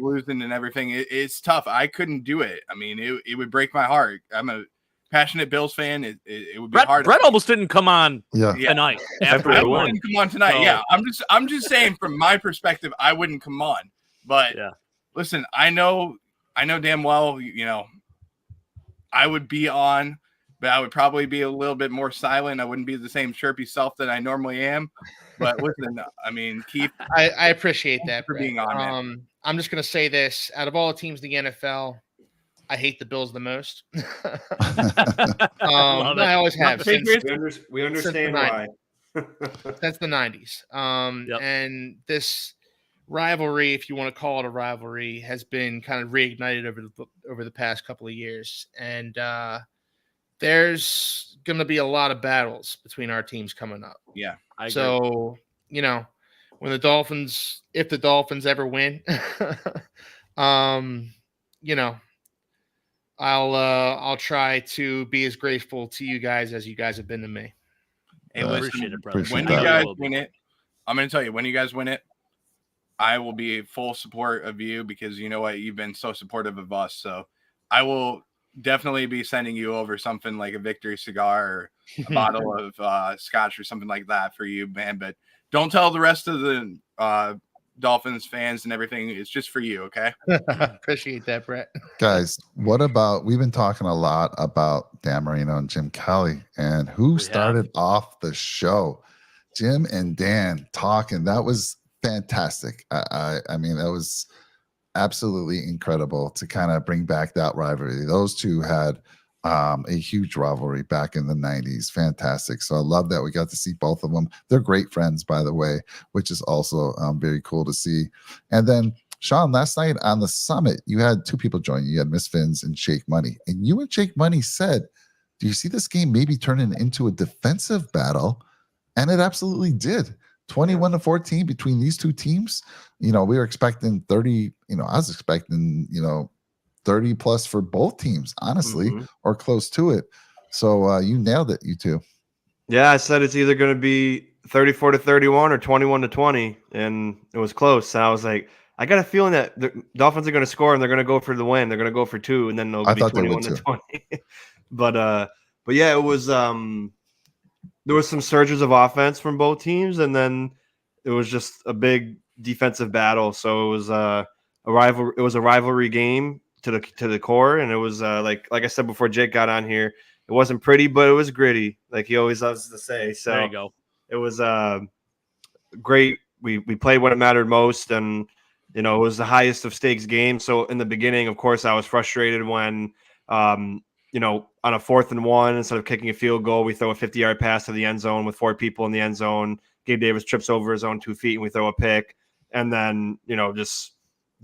losing and everything. It's tough. I couldn't do it. I mean, it would break my heart. I'm a passionate Bills fan. It would be hard. Brett almost didn't come on tonight. After I wouldn't come on tonight. No. Yeah, I'm just saying from my perspective, I wouldn't come on. But listen, I know damn well, I would be on, but I would probably be a little bit more silent. I wouldn't be the same chirpy self that I normally am. But listen, I mean, Keith, I appreciate that for being on. Man. I'm just gonna say this: out of all the teams in the NFL, I hate the Bills the most. I always have. We understand why. Since the 90s. And this rivalry, if you want to call it a rivalry, has been kind of reignited over the past couple of years. And there's going to be a lot of battles between our teams coming up. Yeah. I agree. So, when if the Dolphins ever win, I'll try to be as grateful to you guys as you guys have been to me. Hey, appreciate it, brother. When you guys win it, I'm going to tell you, when you guys win it, I will be full support of you because you know what? You've been so supportive of us. So I will definitely be sending you over something like a victory cigar or a bottle of scotch or something like that for you, man. But don't tell the rest of the Dolphins fans and everything. It's just for you, okay? Appreciate that, Brett. Guys, what about, we've been talking a lot about Dan Marino and Jim Kelly, and who started off the show? Jim and Dan talking. That was fantastic. I mean, that was absolutely incredible to kind of bring back that rivalry. Those two had a huge rivalry back in the 90s. Fantastic. So I love that we got to see both of them. They're great friends, by the way, which is also very cool to see. And then, Sean, last night on the summit, you had two people join you. You had Miss Fins and Shake Money. And you and Shake Money said, do you see this game maybe turning into a defensive battle? And it absolutely did. 21-14 between these two teams. We were expecting 30, I was expecting, 30 plus for both teams, honestly, or close to it. So you nailed it, you two. Yeah, I said it's either going to be 34-31 or 21-20, and it was close. And I was like, I got a feeling that the Dolphins are going to score and they're going to go for the win. They're going to go for 2, and then they'll be 21-20. But yeah, it was there was some surges of offense from both teams, and then it was just a big defensive battle. So it was a rivalry game to the core, and it was like I said before Jake got on here, it wasn't pretty, but it was gritty, like he always loves to say. So there you go. It was great. We played when it mattered most, and it was the highest of stakes game. So in the beginning, of course, I was frustrated when on a 4th and 1, instead of kicking a field goal, we throw a 50-yard pass to the end zone with 4 people in the end zone. Gabe Davis trips over his own 2 feet, and we throw a pick. And then just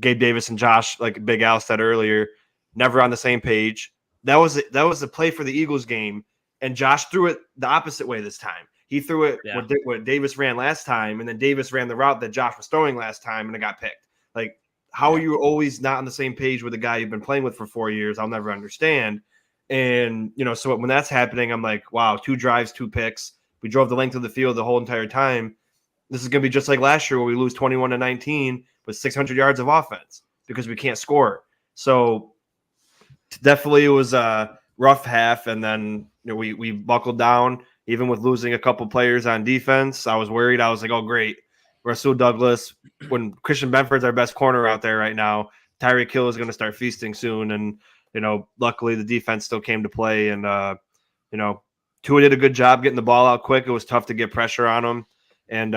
Gabe Davis and Josh, like Big Al said earlier, never on the same page. That was the play for the Eagles game, and Josh threw it the opposite way this time. He threw it what Davis ran last time, and then Davis ran the route that Josh was throwing last time, and it got picked. Like, how are you always not on the same page with a guy you've been playing with for 4 years? I'll never understand. And so when that's happening, I'm like, wow, 2 drives, 2 picks. We drove the length of the field the whole entire time. This is going to be just like last year where we lose 21-19 with 600 yards of offense because we can't score. So definitely it was a rough half. And then we buckled down, even with losing a couple players on defense. I was worried. I was like, oh, great. Rasul Douglas, when Christian Benford's our best corner out there right now, Tyreek Hill is going to start feasting soon. And, luckily the defense still came to play. And, Tua did a good job getting the ball out quick. It was tough to get pressure on him. And,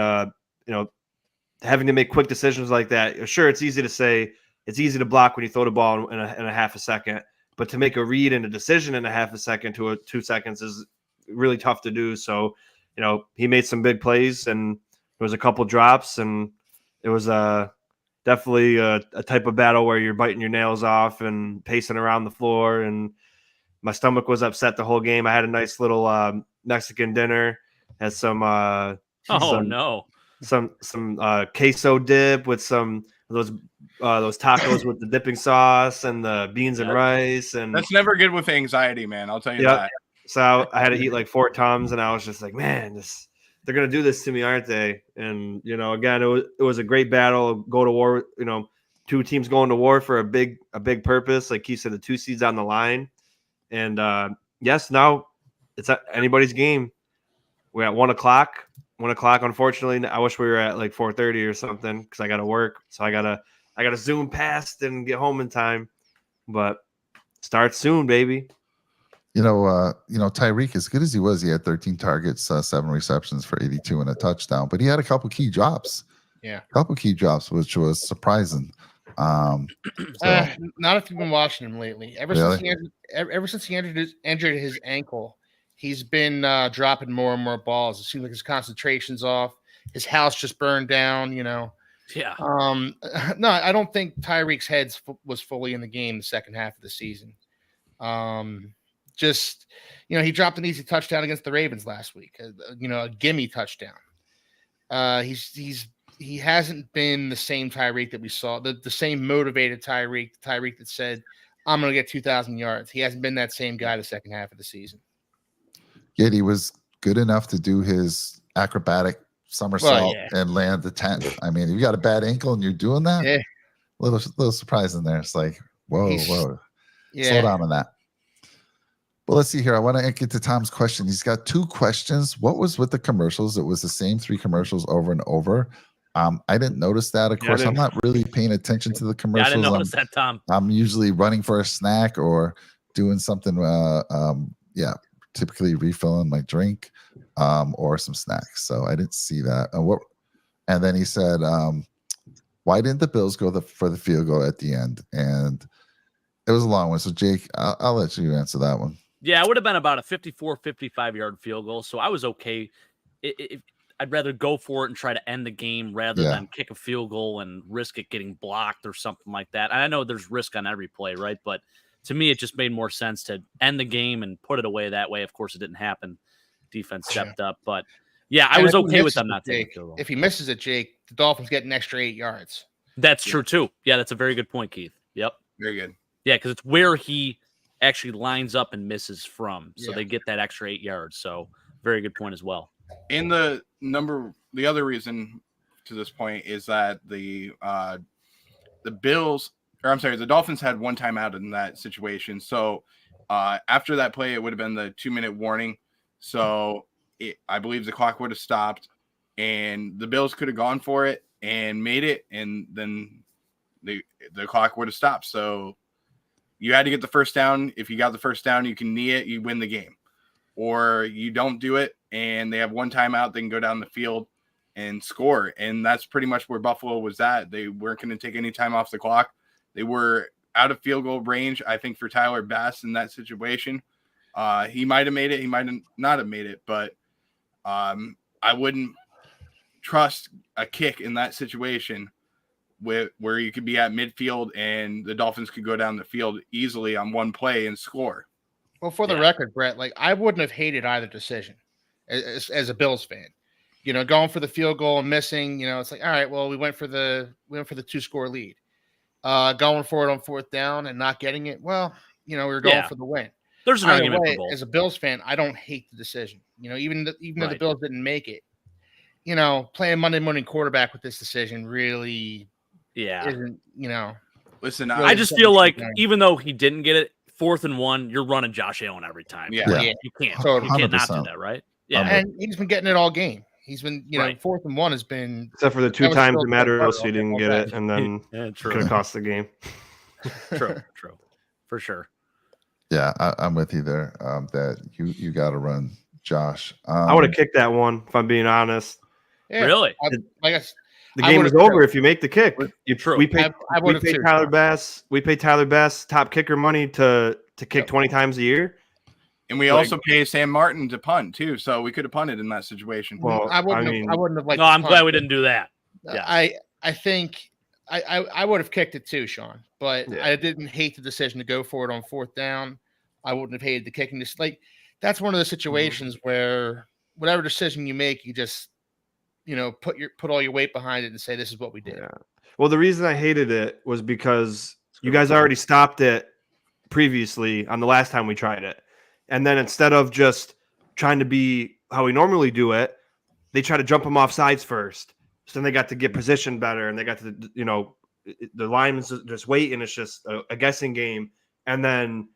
having to make quick decisions like that. Sure, it's easy to say, it's easy to block when you throw the ball in a half a second, but to make a read and a decision in a half a second to 2 seconds is really tough to do. So, he made some big plays, and there was a couple drops, and it was definitely a type of battle where you're biting your nails off and pacing around the floor. And my stomach was upset the whole game. I had a nice little Mexican dinner, had some queso dip with some of those tacos with the dipping sauce and the beans and rice. And that's never good with anxiety, man. I'll tell you that. So I had to eat like 4 Tums, and I was just like, man, they're gonna do this to me, aren't they? And again, it was a great battle. Go to war. 2 teams going to war for a big purpose. Like he said, the 2 seeds on the line. And yes, now it's anybody's game. We're at 1 o'clock. 1 o'clock. Unfortunately, I wish we were at like 4:30 or something because I got to work. So I gotta zoom past and get home in time. But start soon, baby. Tyreek, as good as he was, he had 13 targets, 7 receptions for 82 and a touchdown. But he had a couple key drops. Yeah, a couple key drops, which was surprising. Not if you've been watching him lately. Ever since he injured his ankle, he's been dropping more and more balls. It seems like his concentration's off. His house just burned down. Yeah. No, I don't think Tyreek's head was fully in the game the second half of the season. He dropped an easy touchdown against the Ravens last week. A gimme touchdown. He hasn't been the same Tyreek that we saw, the same motivated Tyreek that said, I'm going to get 2,000 yards. He hasn't been that same guy the second half of the season. Yet he was good enough to do his acrobatic somersault and land the 10. I mean, if you got a bad ankle and you're doing that, little surprise in there. It's like, whoa. Yeah. Slow down on that. Well, let's see here. I want to get to Tom's question. He's got 2 questions. What was with the commercials? It was the same 3 commercials over and over. I didn't notice that. Of course, I'm not really paying attention to the commercials. Yeah, I didn't notice that, Tom. I'm usually running for a snack or doing something. Typically refilling my drink or some snacks. So I didn't see that. And then he said, why didn't the Bills go for the field goal at the end? And it was a long one. So Jake, I'll let you answer that one. Yeah, it would have been about a 54, 55-yard field goal. So I was okay. I'd rather go for it and try to end the game rather than kick a field goal and risk it getting blocked or something like that. And I know there's risk on every play, right? But to me, it just made more sense to end the game and put it away that way. Of course, it didn't happen. Defense stepped up. But, yeah, I was okay with them not taking field goal. If he misses it, Jake, the Dolphins get an extra 8 yards. That's true, too. Yeah, that's a very good point, Keith. Yep. Very good. Yeah, because it's where he actually lines up and misses from. So they get that extra 8 yards. So very good point as well. And the other reason to this point is that the Dolphins had 1 timeout in that situation. So after that play, it would have been the 2-minute warning. So I believe the clock would have stopped, and the Bills could have gone for it and made it, and then the clock would have stopped. So you had to get the first down. If you got the first down, you can knee it, you win the game. Or you don't do it, and they have 1 timeout, they can go down the field and score. And that's pretty much where Buffalo was at. They weren't going to take any time off the clock. They were out of field goal range, I think, for Tyler Bass in that situation. He might have made it. He might not have made it. But I wouldn't trust a kick in that situation where you could be at midfield and the Dolphins could go down the field easily on 1 play and score. Well, for the record, Brett, I wouldn't have hated either decision as a Bills fan. Going for the field goal and missing, it's like, all right, well, we went for the 2-score lead. Going for it on 4th down and not getting it, well, we were going for the win. There's an argument for both. As a Bills fan, I don't hate the decision. Even though the Bills didn't make it, playing Monday morning quarterback with this decision really isn't, Listen, really I just feel like even though he didn't get it, 4th and 1, you're running Josh Allen every time. Yeah. You can't. You can't not do that, right? Yeah. And he's been getting it all game. He's been, 4th and 1 has been. Except for the 2 times it mattered most, he didn't get it, and then could have cost the game. True. For sure. Yeah, I'm with you there. That you got to run Josh. I would have kicked that one, if I'm being honest. Yeah, really? The game is over if you make the kick. We paid Tyler Bass. We paid Tyler Bass top kicker money to kick 20 times a year. And we also pay Sam Martin to punt too, so we could have punted in that situation. Well, I wouldn't have liked. No, I'm glad we didn't do that. Yeah. I think I would have kicked it too, Sean, but I didn't hate the decision to go for it on 4th down. I wouldn't have hated the kicking. Just that's one of the situations where whatever decision you make, you just put all your weight behind it and say this is what we did. Yeah. Well, the reason I hated it was because you guys already stopped it previously on the last time we tried it. And then instead of just trying to be how we normally do it, they try to jump them off sides first. So then they got to get position better, and they got to, the line's just waiting. It's just a guessing game. And then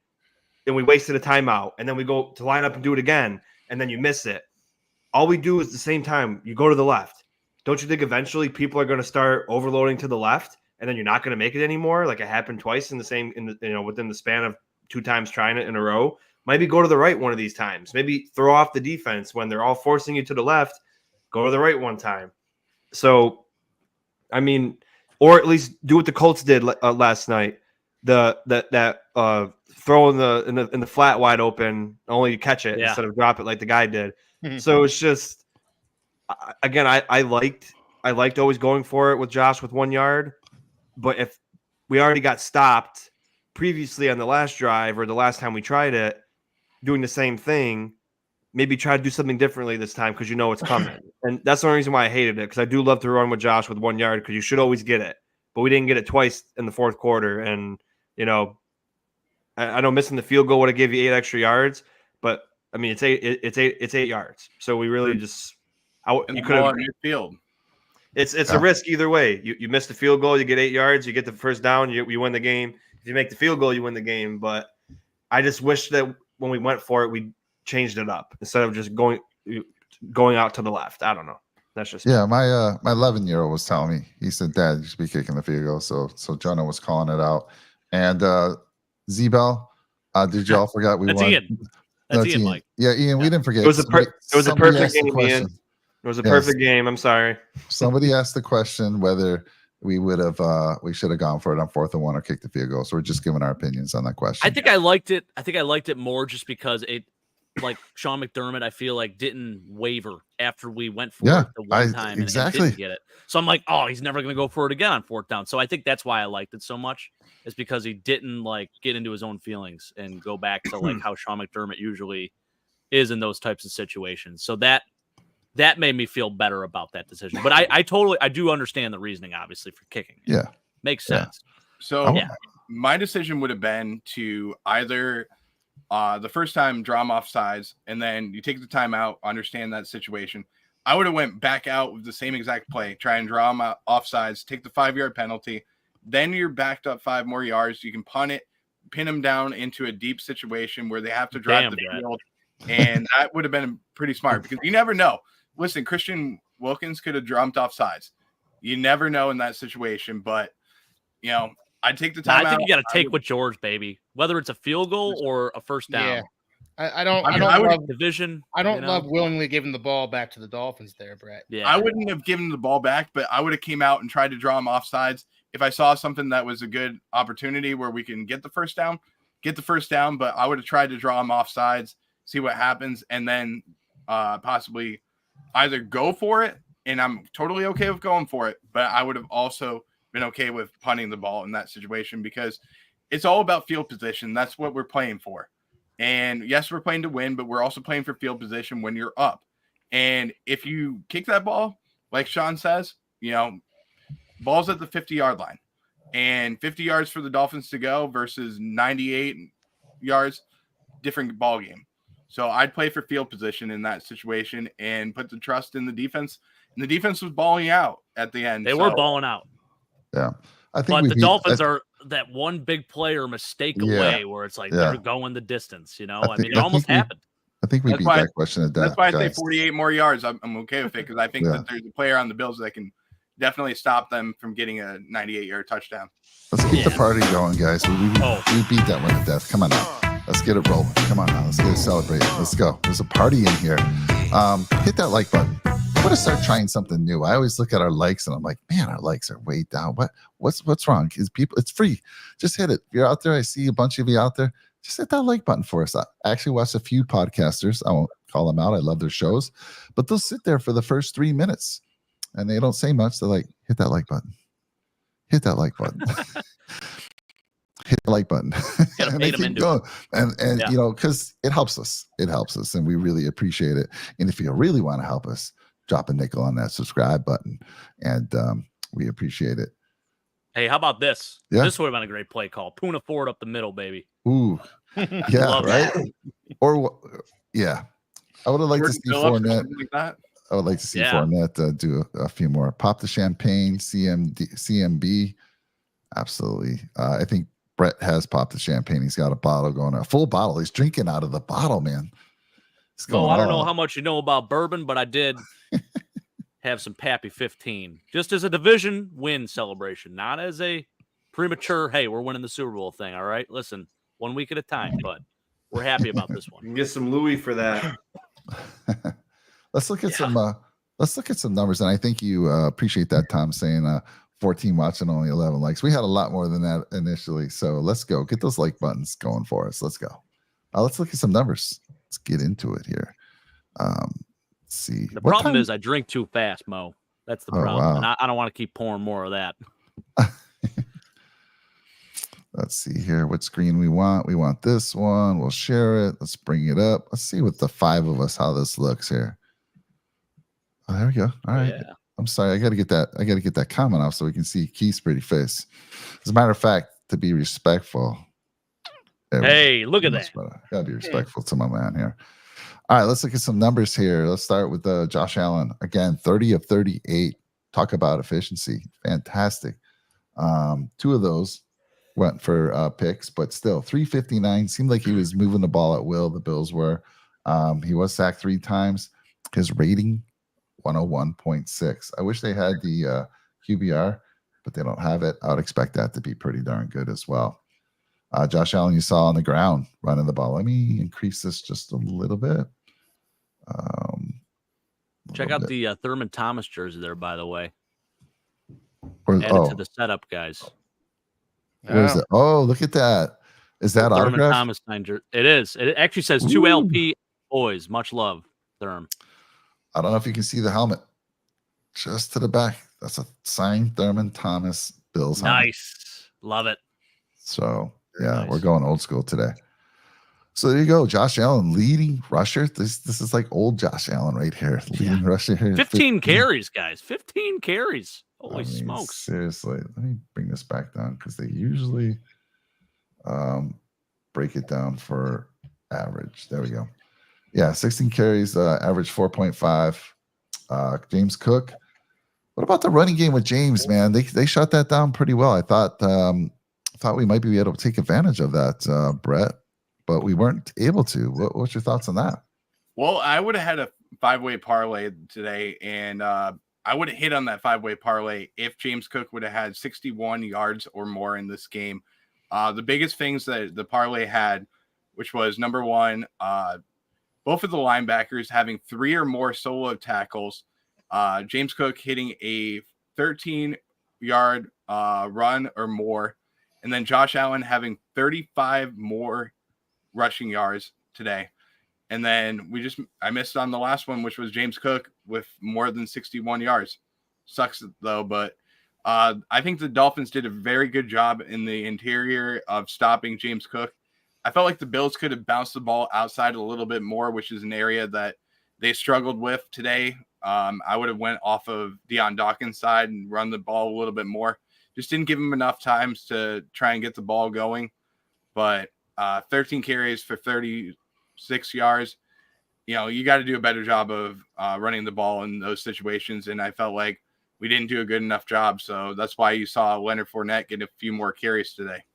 we wasted a timeout, and then we go to line up and do it again, and then you miss it. All we do is the same time, you go to the left. Don't you think eventually people are going to start overloading to the left, and then you're not going to make it anymore? Like it happened twice within the span of 2 times trying it in a row. Maybe go to the right one of these times. Maybe throw off the defense when they're all forcing you to the left. Go to the right one time. So, I mean, or at least do what the Colts did last night. That throw in the flat wide open, only you catch it instead of drop it like the guy did. So it's just, again, I liked always going for it with Josh with 1 yard, but if we already got stopped previously on the last drive or the last time we tried it, doing the same thing, maybe try to do something differently this time because it's coming. And that's the only reason why I hated it, because I do love to run with Josh with 1 yard because you should always get it. But we didn't get it twice in the 4th quarter. And, I know missing the field goal would have gave you 8 extra yards, but I mean, it's 8 yards. So we really just you could have midfield. It's a risk either way. You miss the field goal, you get 8 yards, you get the first down, you win the game. If you make the field goal, you win the game. But I just wish that when we went for it, we changed it up instead of just going out to the left. I don't know. That's just my 11-year-old was telling me. He said, "Dad, you should be kicking the field goal." So Jonah was calling it out. And Z-Bell, did you all forget we That's won? Ian. That's Ian, Mike. Yeah, Ian, we didn't forget. It was a perfect game, Ian. It was a perfect game. I'm sorry. Somebody asked the question whether we should have gone for it on 4th and 1 or kicked the field goal. So we're just giving our opinions on that question. I think I liked it more just because it, like Sean McDermott, I feel like didn't waver after we went for it the one time and didn't get it. So I'm like, oh, he's never going to go for it again on 4th down. So I think that's why I liked it so much, is because he didn't like get into his own feelings and go back to like how Sean McDermott usually is in those types of situations. So that made me feel better about that decision. But I do understand the reasoning, obviously, for kicking. Yeah. Makes sense. So my decision would have been to either the first time draw him off sides, and then you take the timeout, understand that situation. I would have went back out with the same exact play, try and draw him out off sides, take the 5-yard penalty. Then you're backed up 5 more yards. You can punt it, pin them down into a deep situation where they have to drive the field. And that would have been pretty smart, because you never know. Listen, Christian Wilkins could have jumped off sides. You never know in that situation, but I'd take the time. I think you got to take with George, baby, whether it's a field goal or a first down. Yeah. I don't love willingly giving the ball back to the Dolphins there, Brett. Yeah. I wouldn't have given the ball back, but I would have came out and tried to draw him off sides. If I saw something that was a good opportunity where we can get the first down, but I would have tried to draw him off sides, see what happens, and then possibly either go for it, and I'm totally okay with going for it, but I would have also been okay with punting the ball in that situation, because it's all about field position. That's what we're playing for. And yes, we're playing to win, but we're also playing for field position when you're up. And if you kick that ball, like Sean says, ball's at the 50-yard line, and 50 yards for the Dolphins to go versus 98 yards, different ball game. So I'd play for field position in that situation and put the trust in the defense. And the defense was balling out at the end. They were balling out. Yeah. I think but the Dolphins are that one big play or mistake away where it's like they're going the distance, it almost happened. I think we beat that question to death. That's why I say 48 more yards. I'm okay with it, because I think that there's a player on the Bills that can definitely stop them from getting a 98-yard touchdown. Let's keep the party going, guys. We beat that one to death. Come on now. Let's get it rolling. Come on now. Let's get it celebrated. Let's go. There's a party in here. Hit that like button. I'm going to start trying something new. I always look at our likes and I'm like, man, our likes are way down. What's wrong? It's free. Just hit it. If you're out there, I see a bunch of you out there. Just hit that like button for us. I actually watched a few podcasters. I won't call them out. I love their shows. But they'll sit there for the first 3 minutes and they don't say much. They're like, hit that like button. Hit that like button. Hit the like button. And they keep going. And because it helps us. It helps us. And we really appreciate it. And if you really want to help us, drop a nickel on that subscribe button. And we appreciate it. Hey, how about this? Yeah. This would have been a great play call. Puna Ford up the middle, baby. Ooh. Yeah, right? Or, yeah. I would have liked to see Fournette. I would like to see Fournette do a few more. Pop the champagne, CMB. Absolutely. I think Brett has popped the champagne. He's got a bottle going, a full bottle. He's drinking out of the bottle, man. I don't know how much you know about bourbon, but I did have some Pappy 15 just as a division win celebration, not as a premature, hey, we're winning the Super Bowl thing. All right. Listen, 1 week at a time, but we're happy about this one. You can get some Louis for that. Let's look at some numbers. And I think you appreciate that, Tom, saying 14 watching, only 11 likes. We had a lot more than that initially. So let's go. Get those like buttons going for us. Let's go. Let's look at some numbers. Let's get into it here. Let's see. The problem is I drink too fast, Mo. That's the problem. Wow. And I don't want to keep pouring more of that. Let's see here what screen we want. We want this one. We'll share it. Let's bring it up. Let's see with the 5 of us how this looks here. Oh, there we go. All right. Yeah. I'm sorry. I got to get that comment off so we can see Keith's pretty face. As a matter of fact, to be respectful. Hey, look at that. Got to be respectful to my man here. All right, let's look at some numbers here. Let's start with Josh Allen. Again, 30 of 38. Talk about efficiency. Fantastic. 2 of those went for picks, but still 359 seemed like he was moving the ball at will. The Bills were. He was sacked 3 times. His rating 101.6. I wish they had the QBR, but they don't have it. I would expect that to be pretty darn good as well. Josh Allen, you saw on the ground running the ball. Let me increase this just a little bit. Check out the Thurman Thomas jersey there, by the way. Add it to the setup, guys. Where is it? Oh, look at that. Is that Thurman autograph? Thomas jersey. It is. It actually says 2LP boys. Much love, Thurm. I don't know if you can see the helmet. Just to the back. That's a signed Thurman Thomas Bills helmet. Nice. Love it. So, yeah, nice. We're going old school today. So there you go. Josh Allen, leading rusher. This is like old Josh Allen right here. Leading rusher here. 15 carries, guys. 15 carries. Holy smokes. Seriously. Let me bring this back down because they usually break it down for average. There we go. Yeah, 16 carries, average 4.5. James Cook. What about the running game with James, man? They shut that down pretty well. I thought we might be able to take advantage of that, Brett, but we weren't able to. What's your thoughts on that? Well, I would have had a 5-way parlay today, and I would have hit on that 5-way parlay if James Cook would have had 61 yards or more in this game. The biggest things that the parlay had, which was number one, both of the linebackers having 3 or more solo tackles, James Cook hitting a 13-yard run or more, and then Josh Allen having 35 more rushing yards today. And then I missed on the last one, which was James Cook with more than 61 yards. Sucks though, but I think the Dolphins did a very good job in the interior of stopping James Cook. I felt like the Bills could have bounced the ball outside a little bit more, which is an area that they struggled with today. I would have went off of Deion Dawkins' side and run the ball a little bit more. Just didn't give him enough times to try and get the ball going. But 13 carries for 36 yards. You got to do a better job of running the ball in those situations. And I felt like we didn't do a good enough job. So that's why you saw Leonard Fournette get a few more carries today.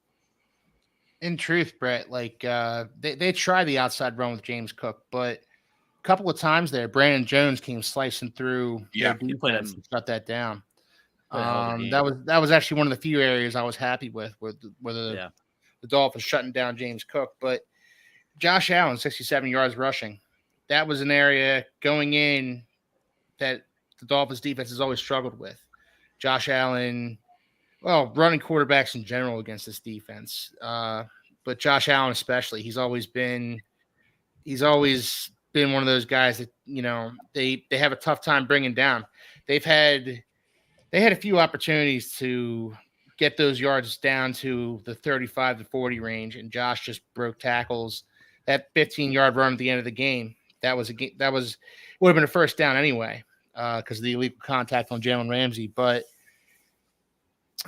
In truth, Brett, like they tried the outside run with James Cook, but a couple of times there, Brandon Jones came slicing through. Yeah, he defense and shut that down. The that was actually one of the few areas I was happy with the Dolphins shutting down James Cook. But Josh Allen, 67 yards rushing. That was an area going in that the Dolphins defense has always struggled with. Josh Allen, well, running quarterbacks in general against this defense. But Josh Allen especially, he's always been one of those guys that, they have a tough time bringing down. They had a few opportunities to get those yards down to the 35 to 40 range, and Josh just broke tackles. That 15-yard run at the end of the game, would have been a first down anyway because of the illegal contact on Jalen Ramsey. But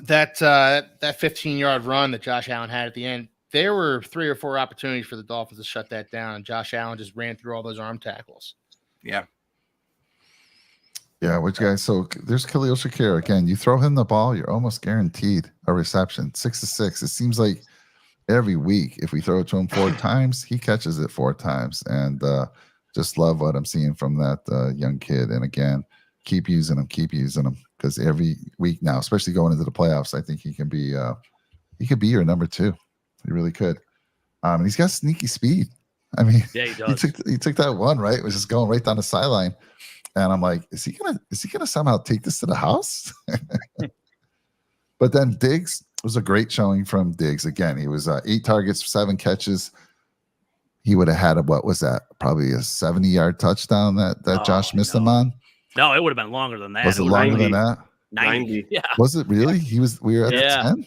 that 15-yard run that Josh Allen had at the end, there were 3 or 4 opportunities for the Dolphins to shut that down, and Josh Allen just ran through all those arm tackles. Yeah. Yeah, which guys? So there's Khalil Shakir again. You throw him the ball, you're almost guaranteed a reception. 6-6. It seems like every week, if we throw it to him 4 times, he catches it 4 times. And just love what I'm seeing from that young kid. And again, keep using him because every week now, especially going into the playoffs, I think he could be your number 2. He really could. And he's got sneaky speed. I mean, yeah, he does. He took that one, right? It was just going right down the sideline. And I'm like, is he gonna somehow take this to the house? But then Diggs was a great showing from Diggs. Again, he was 8 targets, 7 catches. He would have had what was that? Probably a 70-yard touchdown that Josh missed him on. No, it would have been longer than that. Was it longer than that? 90. Yeah. Was it really? We were at the 10?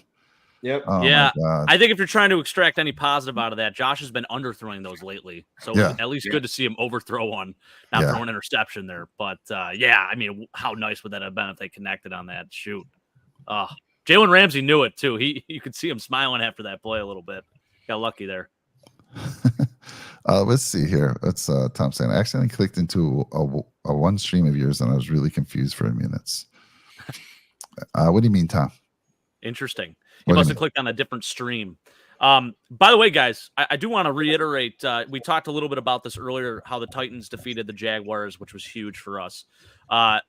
Yep. Oh yeah. I think if you're trying to extract any positive out of that, Josh has been underthrowing those lately. So at least good to see him overthrow one, not throw an interception there. But I mean, how nice would that have been if they connected on that shoot? Jalen Ramsey knew it too. You could see him smiling after that play a little bit. Got lucky there. Let's see here. That's Tom saying, I accidentally clicked into a one stream of yours and I was really confused for a minute. What do you mean, Tom? Interesting. He must have clicked on a different stream. By the way, guys, I do want to reiterate. We talked a little bit about this earlier, how the Titans defeated the Jaguars, which was huge for us. I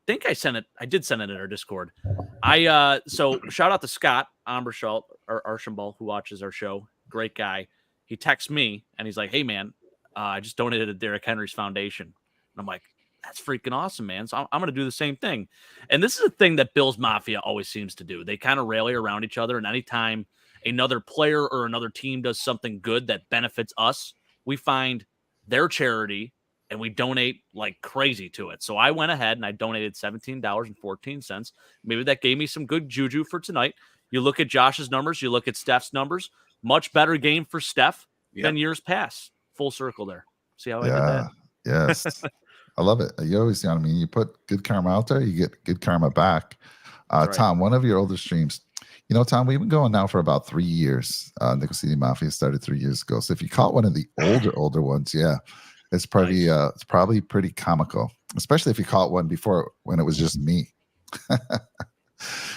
think I sent it. I did send it in our Discord. So shout out to Scott Archambault, who watches our show. Great guy. He texts me and he's like, "Hey man, I just donated to Derrick Henry's foundation." And I'm like, "That's freaking awesome, man." So I'm going to do the same thing. And this is a thing that Bills Mafia always seems to do. They kind of rally around each other. And anytime another player or another team does something good that benefits us, we find their charity and we donate like crazy to it. So I went ahead and I donated $17.14. Maybe that gave me some good juju for tonight. You look at Josh's numbers, you look at Steph's numbers, much better game for Steph than years past. Full circle there. See how I did that? Yes. I love it. You always, you put good karma out there, you get good karma back. Right. Tom, one of your older streams, Tom, we've been going now for about 3 years. Nickel City Mafia started 3 years ago. So if you caught one of the older ones, it's probably it's probably pretty comical, especially if you caught one before when it was just me.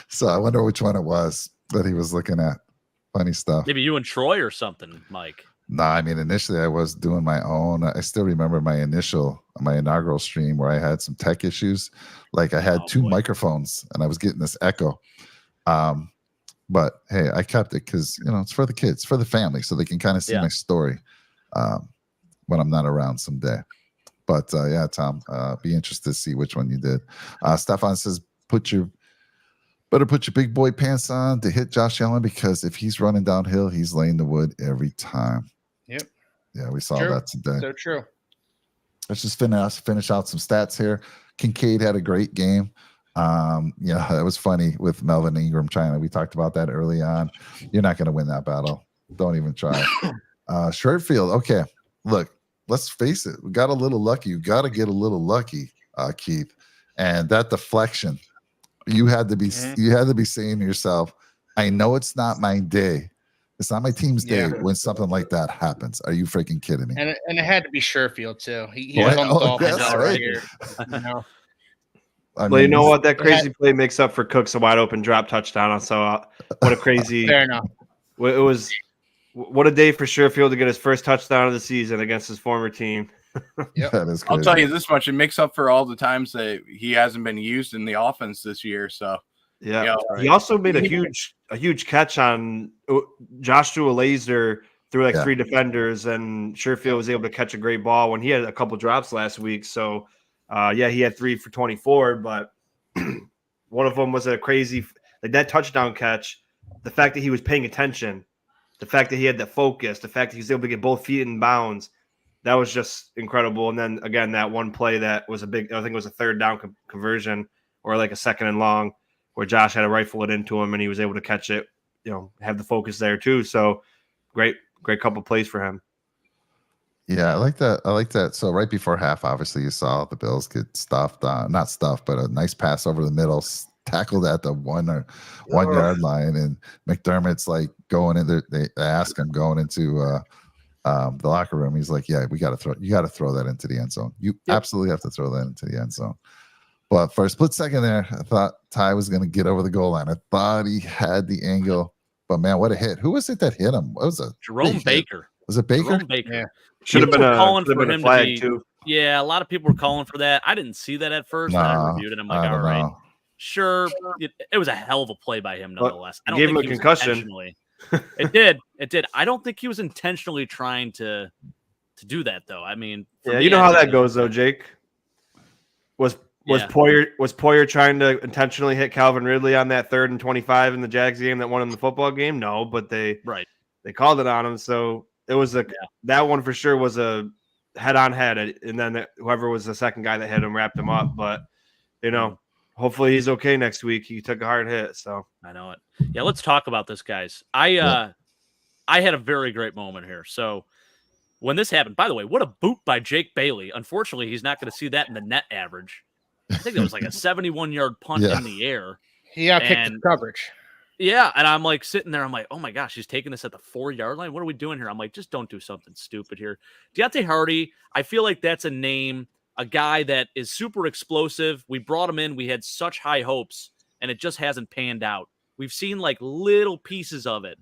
So I wonder which one it was that he was looking at. Funny stuff. Maybe you and Troy or something, Mike. No, initially I was doing my own. I still remember my inaugural stream where I had some tech issues. Like I had two microphones and I was getting this echo. But hey, I kept it because, it's for the kids, for the family, so they can kind of see my story when I'm not around someday. But Tom, be interested to see which one you did. Stefan says, better put your big boy pants on to hit Josh Allen, because if he's running downhill, he's laying the wood every time. Yep. Yeah, we saw that today. So true. Let's just finish out some stats here. Kincaid had a great game. That was funny with Melvin Ingram China. We talked about that early on. You're not going to win that battle. Don't even try. Sherfield. Okay, look, let's face it. We got a little lucky. You got to get a little lucky, Keith. And that deflection, you had to be saying to yourself, I know it's not my day. It's not my team's day when something like that happens. Are you freaking kidding me? And it had to be Sherfield too. He was on the Dolphins right here. Well, you know what? That crazy play makes up for Cook's a wide open drop touchdown. So what a crazy. Fair enough. It was what a day for Sherfield to get his first touchdown of the season against his former team. Yep. That is crazy. I'll tell you this much: it makes up for all the times that he hasn't been used in the offense this year. So he also made a huge catch on Joshua Laser through three defenders, and Sherfield was able to catch a great ball when he had a couple drops last week. So he had 3 for 24, but one of them was a crazy that touchdown catch. The fact that he was paying attention, the fact that he had that focus, the fact that he was able to get both feet in bounds, that was just incredible. And then again, that one play that was I think it was a third down conversion or like a second and long, where Josh had to rifle it into him and he was able to catch it, have the focus there too. So great couple plays for him. Yeah, I like that. So right before half, obviously you saw the Bills get stuffed, not stuffed, but a nice pass over the middle, tackled at the 1 yard line. And McDermott's like going in there. They ask him going into the locker room. He's like, yeah, you got to throw that into the end zone. You absolutely have to throw that into the end zone. But for a split second there, I thought Ty was going to get over the goal line. I thought he had the angle, but man, what a hit. Who was it that hit him? What was it? Jerome Baker. Was it Baker? Jerome Baker. Yeah. Should have been calling for him flag to be. Too. Yeah, a lot of people were calling for that. I didn't see that at first. I reviewed it. I'm like, all right. Sure. It was a hell of a play by him, nonetheless. I don't gave think him a concussion. It did. I don't think he was intentionally trying to do that, though. You know how that goes, though, Jake. Was Poyer trying to intentionally hit Calvin Ridley on that 3rd and 25 in the Jags game that won in the football game? No, but they called it on him. So it was that one for sure was a head-on-head, and then whoever was the second guy that hit him wrapped him up. But hopefully he's okay next week. He took a hard hit, so I know it. Yeah, let's talk about this, guys. I had a very great moment here. So when this happened, by the way, what a boot by Jake Bailey. Unfortunately, he's not going to see that in the net average. I think it was like a 71-yard punt in the air. He outkicked the coverage. Yeah, and I'm like sitting there. I'm like, oh my gosh, he's taking this at the 4-yard line. What are we doing here? I'm like, just don't do something stupid here. Deontay Hardy, I feel like that's a name, a guy that is super explosive. We brought him in. We had such high hopes, and it just hasn't panned out. We've seen like little pieces of it,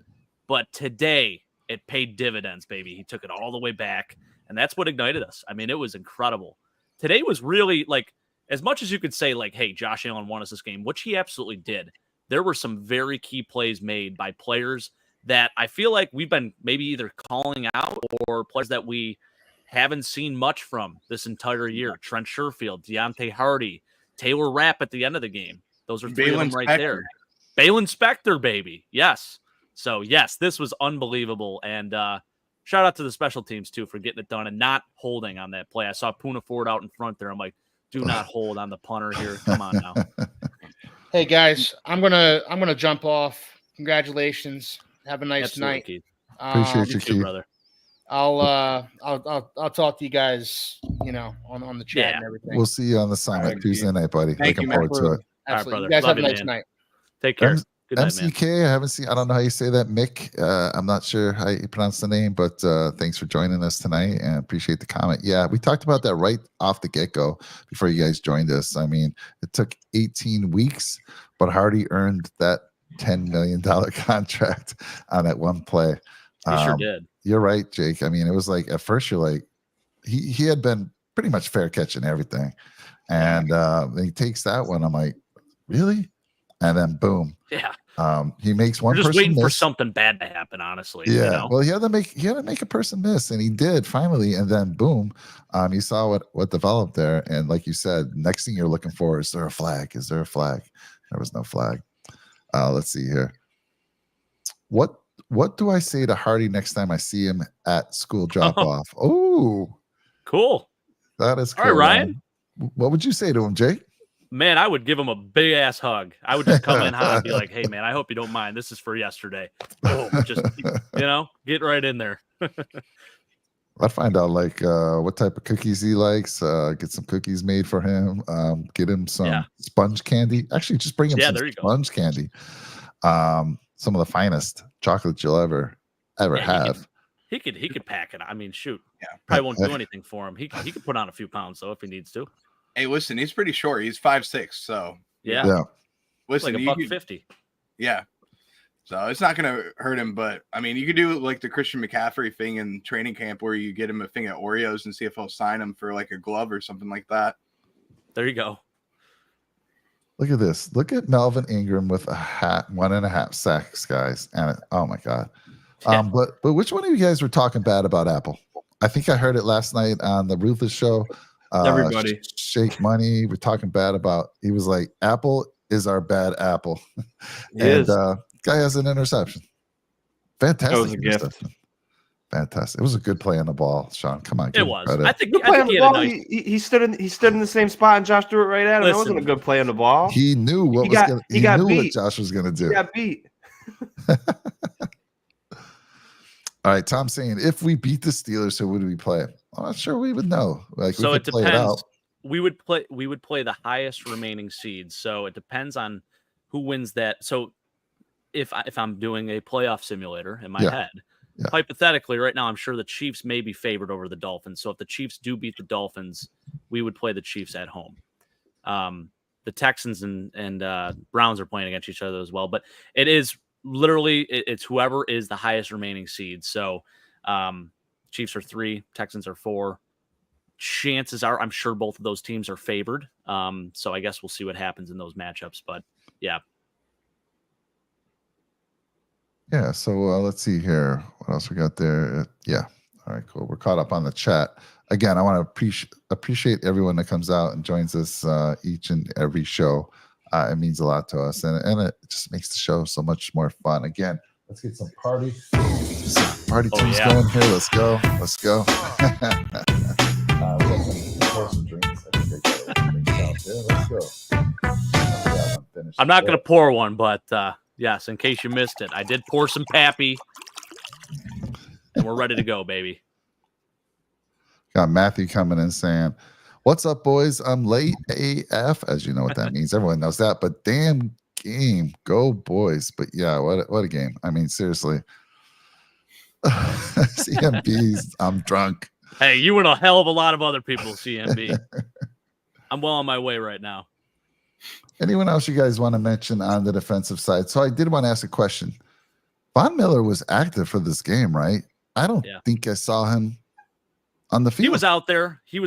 but today it paid dividends, baby. He took it all the way back, and that's what ignited us. I mean, it was incredible. Today was really like, as much as you could say like, hey, Josh Allen won us this game, which he absolutely did. There were some very key plays made by players that I feel like we've been maybe either calling out or players that we haven't seen much from this entire year. Trent Sherfield, Deontay Hardy, Taylor Rapp at the end of the game. Those are three of them right there. Balin Spector, baby. Yes. So, yes, this was unbelievable. And shout out to the special teams, too, for getting it done and not holding on that play. I saw Poona Ford out in front there. I'm like, do not hold on the punter here. Come on now. Hey, guys, I'm gonna jump off. Congratulations. Have a nice Absolutely, night. Keith. Appreciate you, Keith. Brother. I'll talk to you guys, on the chat and everything. We'll see you on the summit Tuesday night, buddy. Looking forward to it. Absolutely. All right, you guys Love have a you, nice man. night. Take care. Good night, man. MCK, I haven't seen. I don't know how you say that, Mick. I'm not sure how you pronounce the name, but thanks for joining us tonight and appreciate the comment. Yeah, we talked about that right off the get-go before you guys joined us. I mean, it took 18 weeks, but Hardy earned that $10 million contract on that one play. He sure did. You're right, Jake. I mean, it was like at first you're like, he had been pretty much fair catching everything, and then he takes that one. I'm like, really? And then boom. Yeah. He makes one We're just person waiting miss. for something bad to happen, honestly. Yeah. Well, he had to make a person miss, and he did finally. And then boom, you saw what developed there. And like you said, next thing you're looking for, is there a flag? Is there a flag? There was no flag. Let's see here. What do I say to Hardy next time I see him at school drop off? Oh, cool. That is cool. All right, Ryan. What would you say to him, Jake? Man, I would give him a big ass hug. I would just come in hot and be like, hey, man, I hope you don't mind. This is for yesterday. Boom. Just, get right in there. I'd find out what type of cookies he likes. Get some cookies made for him. Get him some sponge candy. Actually, just bring him some sponge candy. Some of the finest chocolate you'll ever have. He could pack it. I mean, shoot. Yeah. Probably won't do anything for him. He could put on a few pounds though if he needs to. Hey, listen, he's pretty short. He's 5'6", so yeah. Listen, like $150. Yeah. So it's not gonna hurt him, but I mean, you could do like the Christian McCaffrey thing in training camp where you get him a thing of Oreos and see if he'll sign him for like a glove or something like that. There you go. Look at this. Look at Melvin Ingram with a hat, 1.5 sacks, guys. And oh my God. But which one of you guys were talking bad about Apple? I think I heard it last night on the Ruthless show. Everybody. Shake Money. We're talking bad about. He was like, Apple is our bad apple. Guy has an interception. Fantastic. That was a gift. Fantastic. It was a good play on the ball, Sean. Come on. It was. Credit. I think he had a nice... he stood in the same spot and Josh threw it right at him. That wasn't a good play on the ball. He knew what what Josh was gonna do. He got beat. All right, Tom's saying if we beat the Steelers, who would we play? I'm not sure we would know. So it depends. We would play the highest remaining seed. So it depends on who wins that. So if I'm doing a playoff simulator in my head, hypothetically, right now I'm sure the Chiefs may be favored over the Dolphins. So if the Chiefs do beat the Dolphins, we would play the Chiefs at home. The Texans and Browns are playing against each other as well. But it is literally it's whoever is the highest remaining seed. So Chiefs are 3, Texans are 4. Chances are I'm sure both of those teams are favored. So I guess we'll see what happens in those matchups. But yeah. Yeah. So let's see here. What else we got there? Yeah. All right, cool. We're caught up on the chat. Again, I want to appreciate everyone that comes out and joins us each and every show. It means a lot to us, and it just makes the show so much more fun. Again, let's get some party tunes going here. Let's go. Let's go. Let's go. I'm not going to pour one, but yes, in case you missed it, I did pour some Pappy, and we're ready to go, baby. Got Matthew coming in saying, "What's up, boys? I'm late AF," as you know what that means. Everyone knows that, but damn game, go boys! But yeah, what a game! I mean, seriously, CMBs. I'm drunk. Hey, you and a hell of a lot of other people, CMB. I'm well on my way right now. Anyone else you guys want to mention on the defensive side? So I did want to ask a question. Von Miller was active for this game, right? I don't think I saw him on the field. He was out there. He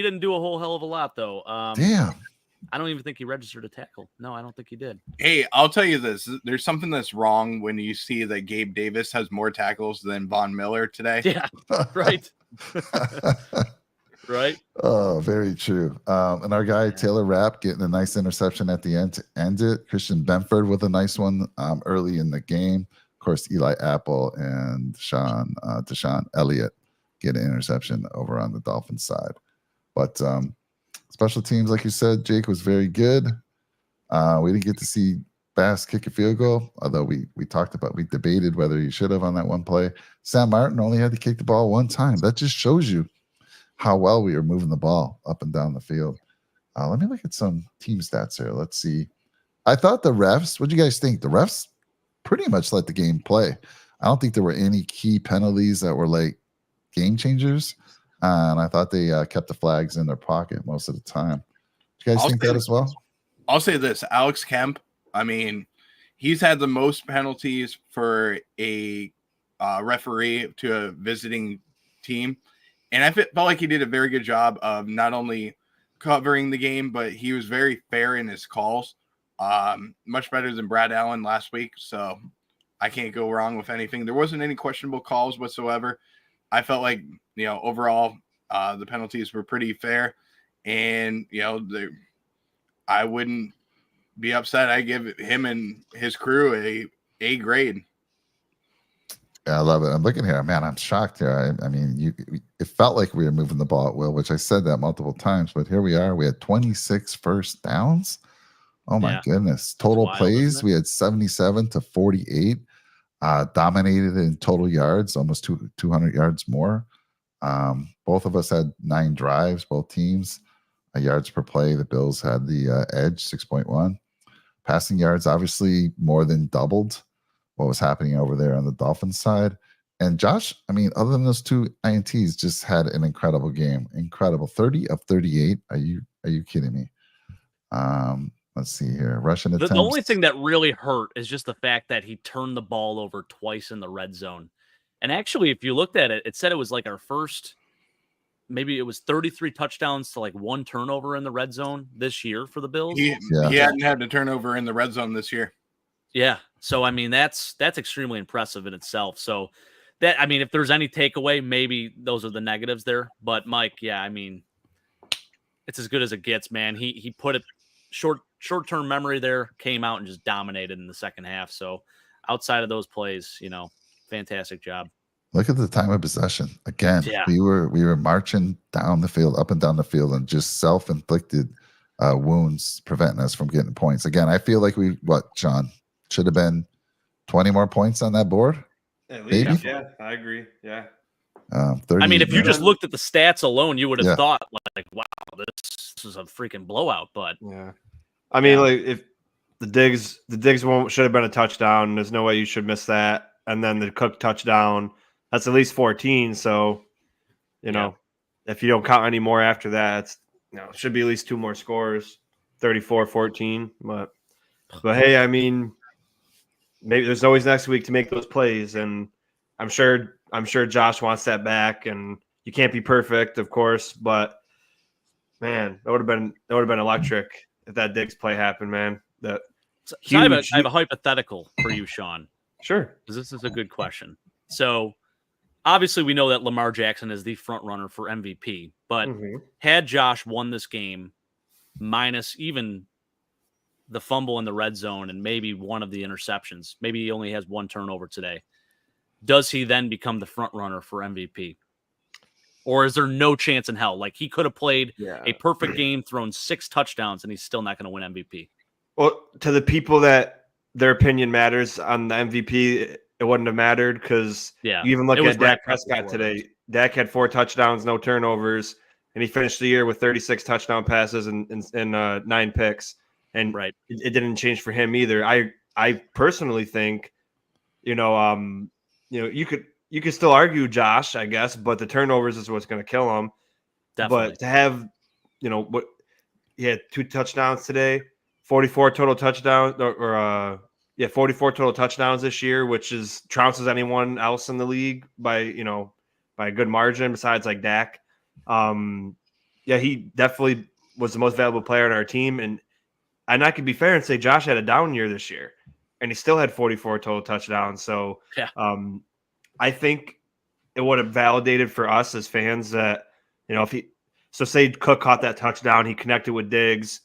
didn't do a whole hell of a lot, though. Damn. I don't even think he registered a tackle. No, I don't think he did. Hey, I'll tell you this. There's something that's wrong when you see that Gabe Davis has more tackles than Von Miller today. Yeah, right. Right. Oh, very true. And our guy, Taylor Rapp, getting a nice interception at the end to end it. Christian Benford with a nice one early in the game. Of course, Eli Apple and Deshaun Elliott get an interception over on the Dolphins side. But special teams, like you said, Jake, was very good. We didn't get to see Bass kick a field goal, although we debated whether he should have on that one play. Sam Martin only had to kick the ball one time. That just shows you how well we were moving the ball up and down the field. Let me look at some team stats here. Let's see. I thought the refs, what do you guys think? The refs pretty much let the game play. I don't think there were any key penalties that were like game changers. And I thought they kept the flags in their pocket most of the time. Do you guys think that as well? I'll say this. Alex Kemp, I mean, he's had the most penalties for a referee to a visiting team. And I felt like he did a very good job of not only covering the game, but he was very fair in his calls. Much better than Brad Allen last week. So I can't go wrong with anything. There wasn't any questionable calls whatsoever. I felt like, overall, the penalties were pretty fair. And, I wouldn't be upset. I give him and his crew a grade. Yeah, I love it. I'm looking here. Man, I'm shocked here. I mean, it felt like we were moving the ball at will, which I said that multiple times, but here we are. We had 26 first downs. Oh, my goodness. Total plays, we had 77 to 48. Dominated in total yards, almost 200 yards more. Both of us had 9 drives, both teams. Yards per play, the Bills had the edge, 6.1. Passing yards, obviously, more than doubled what was happening over there on the Dolphins side. And Josh, I mean, other than those 2 INTs, just had an incredible game. Incredible. 30 of 38. Are you kidding me? Let's see here. Rushing attempts. The only thing that really hurt is just the fact that he turned the ball over twice in the red zone. And actually, if you looked at it, it said it was like our first, maybe it was 33 touchdowns to like 1 turnover in the red zone this year for the Bills. He hadn't had a turnover in the red zone this year. Yeah. So, I mean, that's extremely impressive in itself. So that, I mean, if there's any takeaway, maybe those are the negatives there. But Mike, yeah, I mean, it's as good as it gets, man. He put it short-term memory there, came out and just dominated in the second half. So outside of those plays, fantastic job. Look at the time of possession. Again, we were marching down the field, up and down the field, and just self-inflicted wounds preventing us from getting points. Again, I feel like John, should have been 20 more points on that board? At least, maybe? Yeah, I agree. Yeah. 30, I mean, if you just looked at the stats alone, you would have thought, like, wow, this is a freaking blowout. But yeah, I mean, like if the Diggs should have been a touchdown. There's no way you should miss that. And then the Cook touchdown, that's at least 14. So, if you don't count any more after that, it should be at least 2 more scores, 34-14. But hey, I mean, maybe there's always next week to make those plays, and I'm sure Josh wants that back. And you can't be perfect, of course, but man, that would have been electric if that Diggs play happened, man. So I have a hypothetical for you, Sean. Sure, because this is a good question. So obviously, we know that Lamar Jackson is the front runner for MVP, but had Josh won this game, minus even the fumble in the red zone and maybe one of the interceptions, maybe he only has 1 turnover today, does he then become the front runner for MVP? Or is there no chance in hell? Like, he could have played a perfect game, thrown 6 touchdowns, and he's still not going to win MVP. Well, to the people that their opinion matters on the MVP, it wouldn't have mattered because you even look at Dak Prescott today. Dak had 4 touchdowns, no turnovers, and he finished the year with 36 touchdown passes and 9 picks. And it didn't change for him either. I personally think, you could still argue Josh, I guess, but the turnovers is what's going to kill him. Definitely. But to have, he had 2 touchdowns today. 44 total touchdowns, 44 total touchdowns this year, which is trounces anyone else in the league by a good margin besides like Dak. He definitely was the most valuable player on our team, and I could be fair and say Josh had a down year this year, and he still had 44 total touchdowns. So I think it would have validated for us as fans that, say Cook caught that touchdown, he connected with Diggs,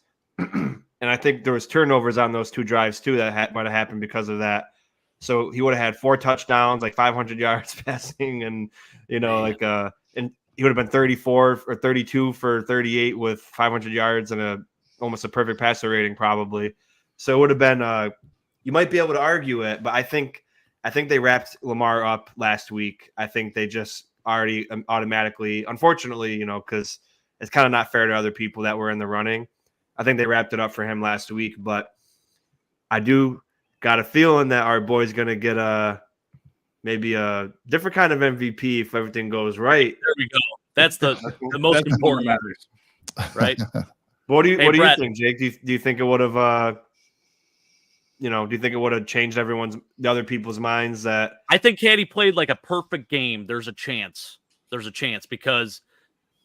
and I think there was turnovers on those 2 drives too that might have happened because of that. So he would have had 4 touchdowns, like 500 yards passing, and and he would have been 34 or 32 for 38 with 500 yards and almost a perfect passer rating probably. So it would have been you might be able to argue it, but I think they wrapped Lamar up last week. I think they just already automatically, unfortunately, because it's kind of not fair to other people that were in the running. I think they wrapped it up for him last week, but I do got a feeling that our boy's going to get maybe a different kind of MVP if everything goes right. There we go. That's the most important matters, right? What do you think, Jake? Do you think it would have do you think it would have changed the other people's minds? That I think had he played like a perfect game, there's a chance because,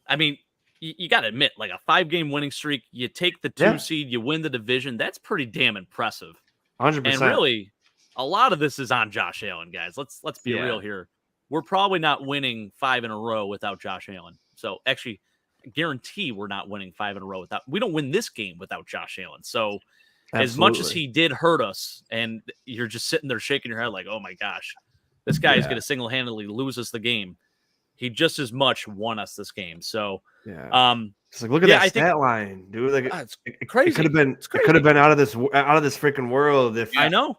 I mean, you got to admit, like a 5-game winning streak, you take the 2 seed, you win the division. That's pretty damn impressive. 100%. And really, a lot of this is on Josh Allen, guys. Let's be real here. We're probably not winning 5 in a row without Josh Allen. So actually, I guarantee we're not winning 5 in a row we don't win this game without Josh Allen. So as much as he did hurt us, and you're just sitting there shaking your head like, oh my gosh, this guy is going to single-handedly lose us the game. He just as much won us this game. So it's like, look at that stat line, dude. Like it's crazy. It could have been out of this freaking world if I know.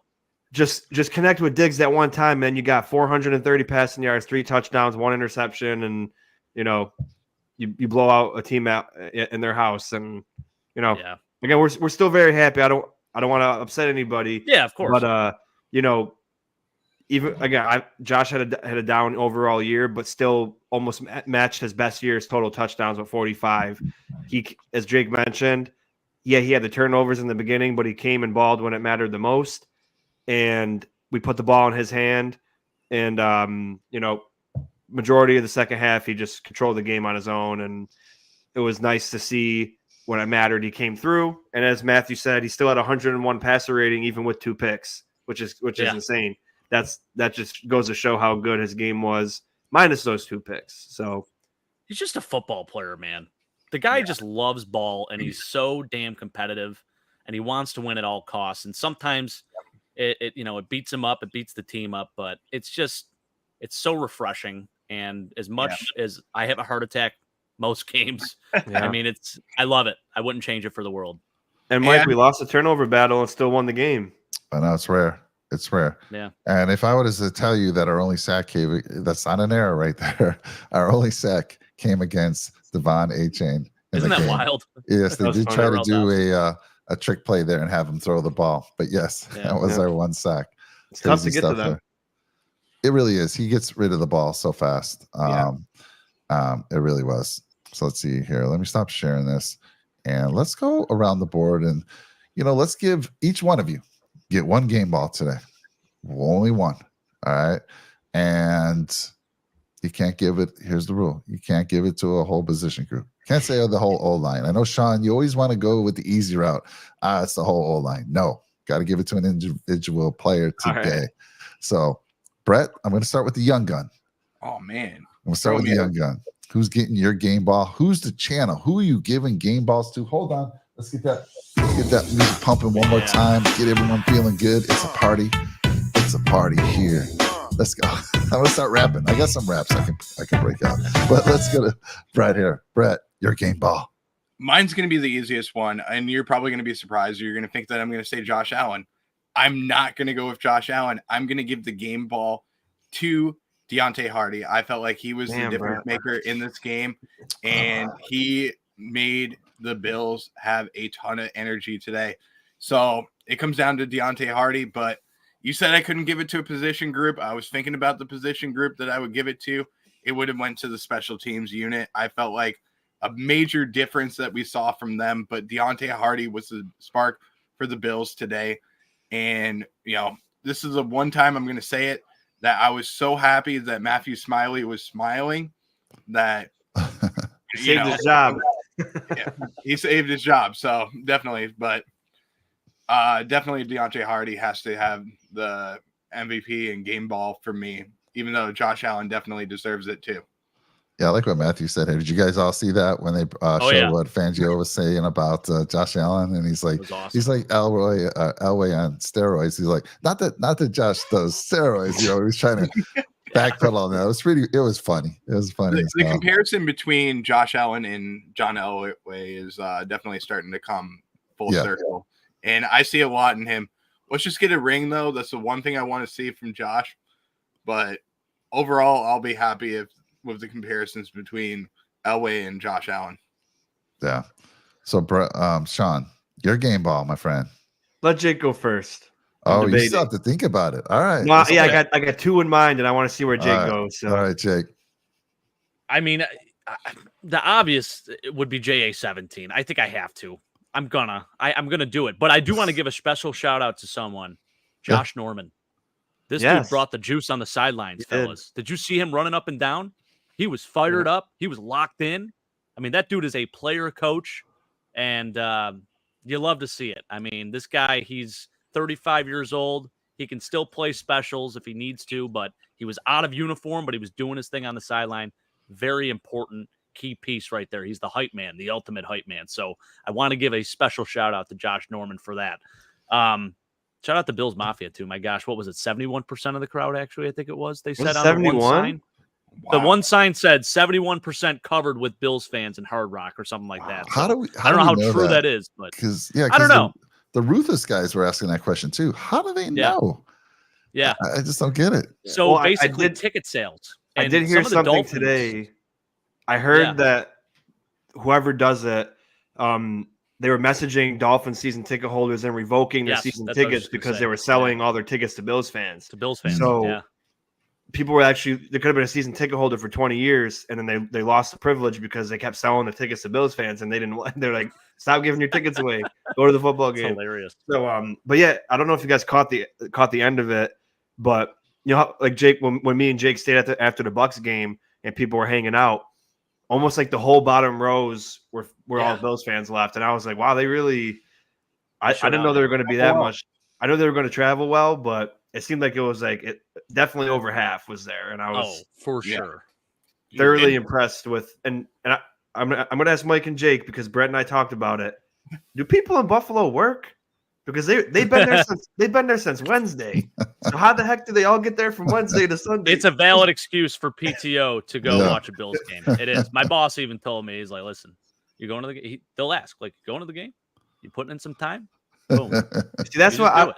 Just connect with Diggs that one time, man. You got 430 passing yards, 3 touchdowns, 1 interception, and you blow out a team out in their house, and again, we're still very happy. I don't want to upset anybody. Yeah, of course. But even again, Josh had a down overall year, but still almost matched his best year's total touchdowns with 45. He, as Jake mentioned, he had the turnovers in the beginning, but he came and balled when it mattered the most. And we put the ball in his hand, and majority of the second half, he just controlled the game on his own, and it was nice to see when it mattered, he came through. And as Matthew said, he still had 101 passer rating, even with 2 picks, which is insane. That just goes to show how good his game was, minus those 2 picks. So he's just a football player, man. The guy just loves ball, and he's so damn competitive, and he wants to win at all costs. And sometimes it beats him up, it beats the team up, but it's so refreshing. And as much as I have a heart attack most games, I mean, I love it. I wouldn't change it for the world. And Mike, we lost the turnover battle and still won the game. I know it's rare. It's rare. Yeah. And if I was to tell you that our only sack that's not an error right there. Our only sack came against Devon Achane. Isn't that wild? Yes, they did try to do a trick play there and have him throw the ball. But yes, that was our one sack. It's tough to get to them. It really is. He gets rid of the ball so fast. It really was. So let's see here. Let me stop sharing this. And let's go around the board. And, let's give each one of you get 1 game ball today. Only 1. All right. And you can't give it. Here's the rule. You can't give it to a whole position group. Can't say the whole O-line. I know, Sean, you always want to go with the easy route. It's the whole O-line. No, got to give it to an individual player today. Right. So, Brett, I'm going to start with the young gun. Oh, man. I'm going to start with the young gun. Who's getting your game ball? Who's the channel? Who are you giving game balls to? Hold on. Let's get that music pumping one more time. Get everyone feeling good. It's a party. It's a party here. Let's go. I'm going to start rapping. I got some raps I can break out. But let's go to Brett here. Brett, your game ball. Mine's going to be the easiest one, and you're probably going to be surprised. You're going to think that I'm going to say Josh Allen. I'm not going to go with Josh Allen. I'm going to give the game ball to Deontay Hardy. I felt like he was the difference maker in this game, and he made the Bills have a ton of energy today. So it comes down to Deontay Hardy, but you said I couldn't give it to a position group. I was thinking about the position group that I would give it to. It would have went to the special teams unit. I felt like a major difference that we saw from them, but Deontay Hardy was the spark for the Bills today. And, this is the one time I'm going to say it, that I was so happy that Matthew Smiley was smiling that he saved his job. Yeah, he saved his job. So definitely, but definitely Deontay Hardy has to have the MVP and game ball for me, even though Josh Allen definitely deserves it too. Yeah, I like what Matthew said here. Did you guys all see that when they showed what Fangio was saying about Josh Allen? And he's like, awesome. He's like Elway on steroids. He's like, not that Josh does steroids. He was trying to backpedal on that. It was funny. It was funny. The comparison between Josh Allen and John Elway is definitely starting to come full circle. And I see a lot in him. Let's just get a ring, though. That's the one thing I want to see from Josh. But overall, I'll be happy with the comparisons between Elway and Josh Allen. Yeah. So, Sean, your game ball, my friend. Let Jake go first. You still have to think about it. All right. No, I got two in mind, and I want to see where Jake goes. So. All right, Jake. I mean, the obvious would be JA-17. I think I have to. I'm gonna do it. But I do want to give a special shout out to someone, Josh Norman. This dude brought the juice on the sidelines, fellas. Did you see him running up and down? He was fired up. He was locked in. I mean, that dude is a player coach, and you love to see it. I mean, this guy, he's 35 years old. He can still play specials if he needs to, but he was out of uniform, but he was doing his thing on the sideline. Very important key piece right there. He's the hype man, the ultimate hype man. So I want to give a special shout out to Josh Norman for that. Shout out to Bills Mafia too. My gosh, what was it? 71% of the crowd, actually, I think it was. They said on 71? The one sign. Wow. The one sign said 71% covered with Bills fans in Hard Rock or something like that. So I don't know how true that is, but I don't know. The Ruthless guys were asking that question too. How do they know? Yeah. I just don't get it. So basically ticket sales. I did hear something today. I heard that whoever does it, they were messaging Dolphins season ticket holders and revoking their season tickets because they were selling all their tickets to Bills fans. So people were actually, there could have been a season ticket holder for 20 years, and then they lost the privilege because they kept selling the tickets to Bills fans, and they're like, stop giving your tickets away. Go to the football game. That's hilarious. So, but yeah, I don't know if you guys caught the end of it, but you know, like Jake, when me and Jake stayed after the Bucks game and people were hanging out, almost like the whole bottom rows were all Bills fans left, and I was like, wow, they really. I didn't know they were going to be that much. I know they were going to travel well, but it seemed like it was like definitely over half was there, and I was for sure thoroughly impressed with. And I'm gonna ask Mike and Jake because Brett and I talked about it. Do people in Buffalo work? Because they've been there since Wednesday. So how the heck do they all get there from Wednesday to Sunday? It's a valid excuse for PTO to go watch a Bills game. It is. My boss even told me, he's like, "Listen, you're going to the game." They'll ask, like, "Going to the game? You putting in some time?" Boom. See, that's why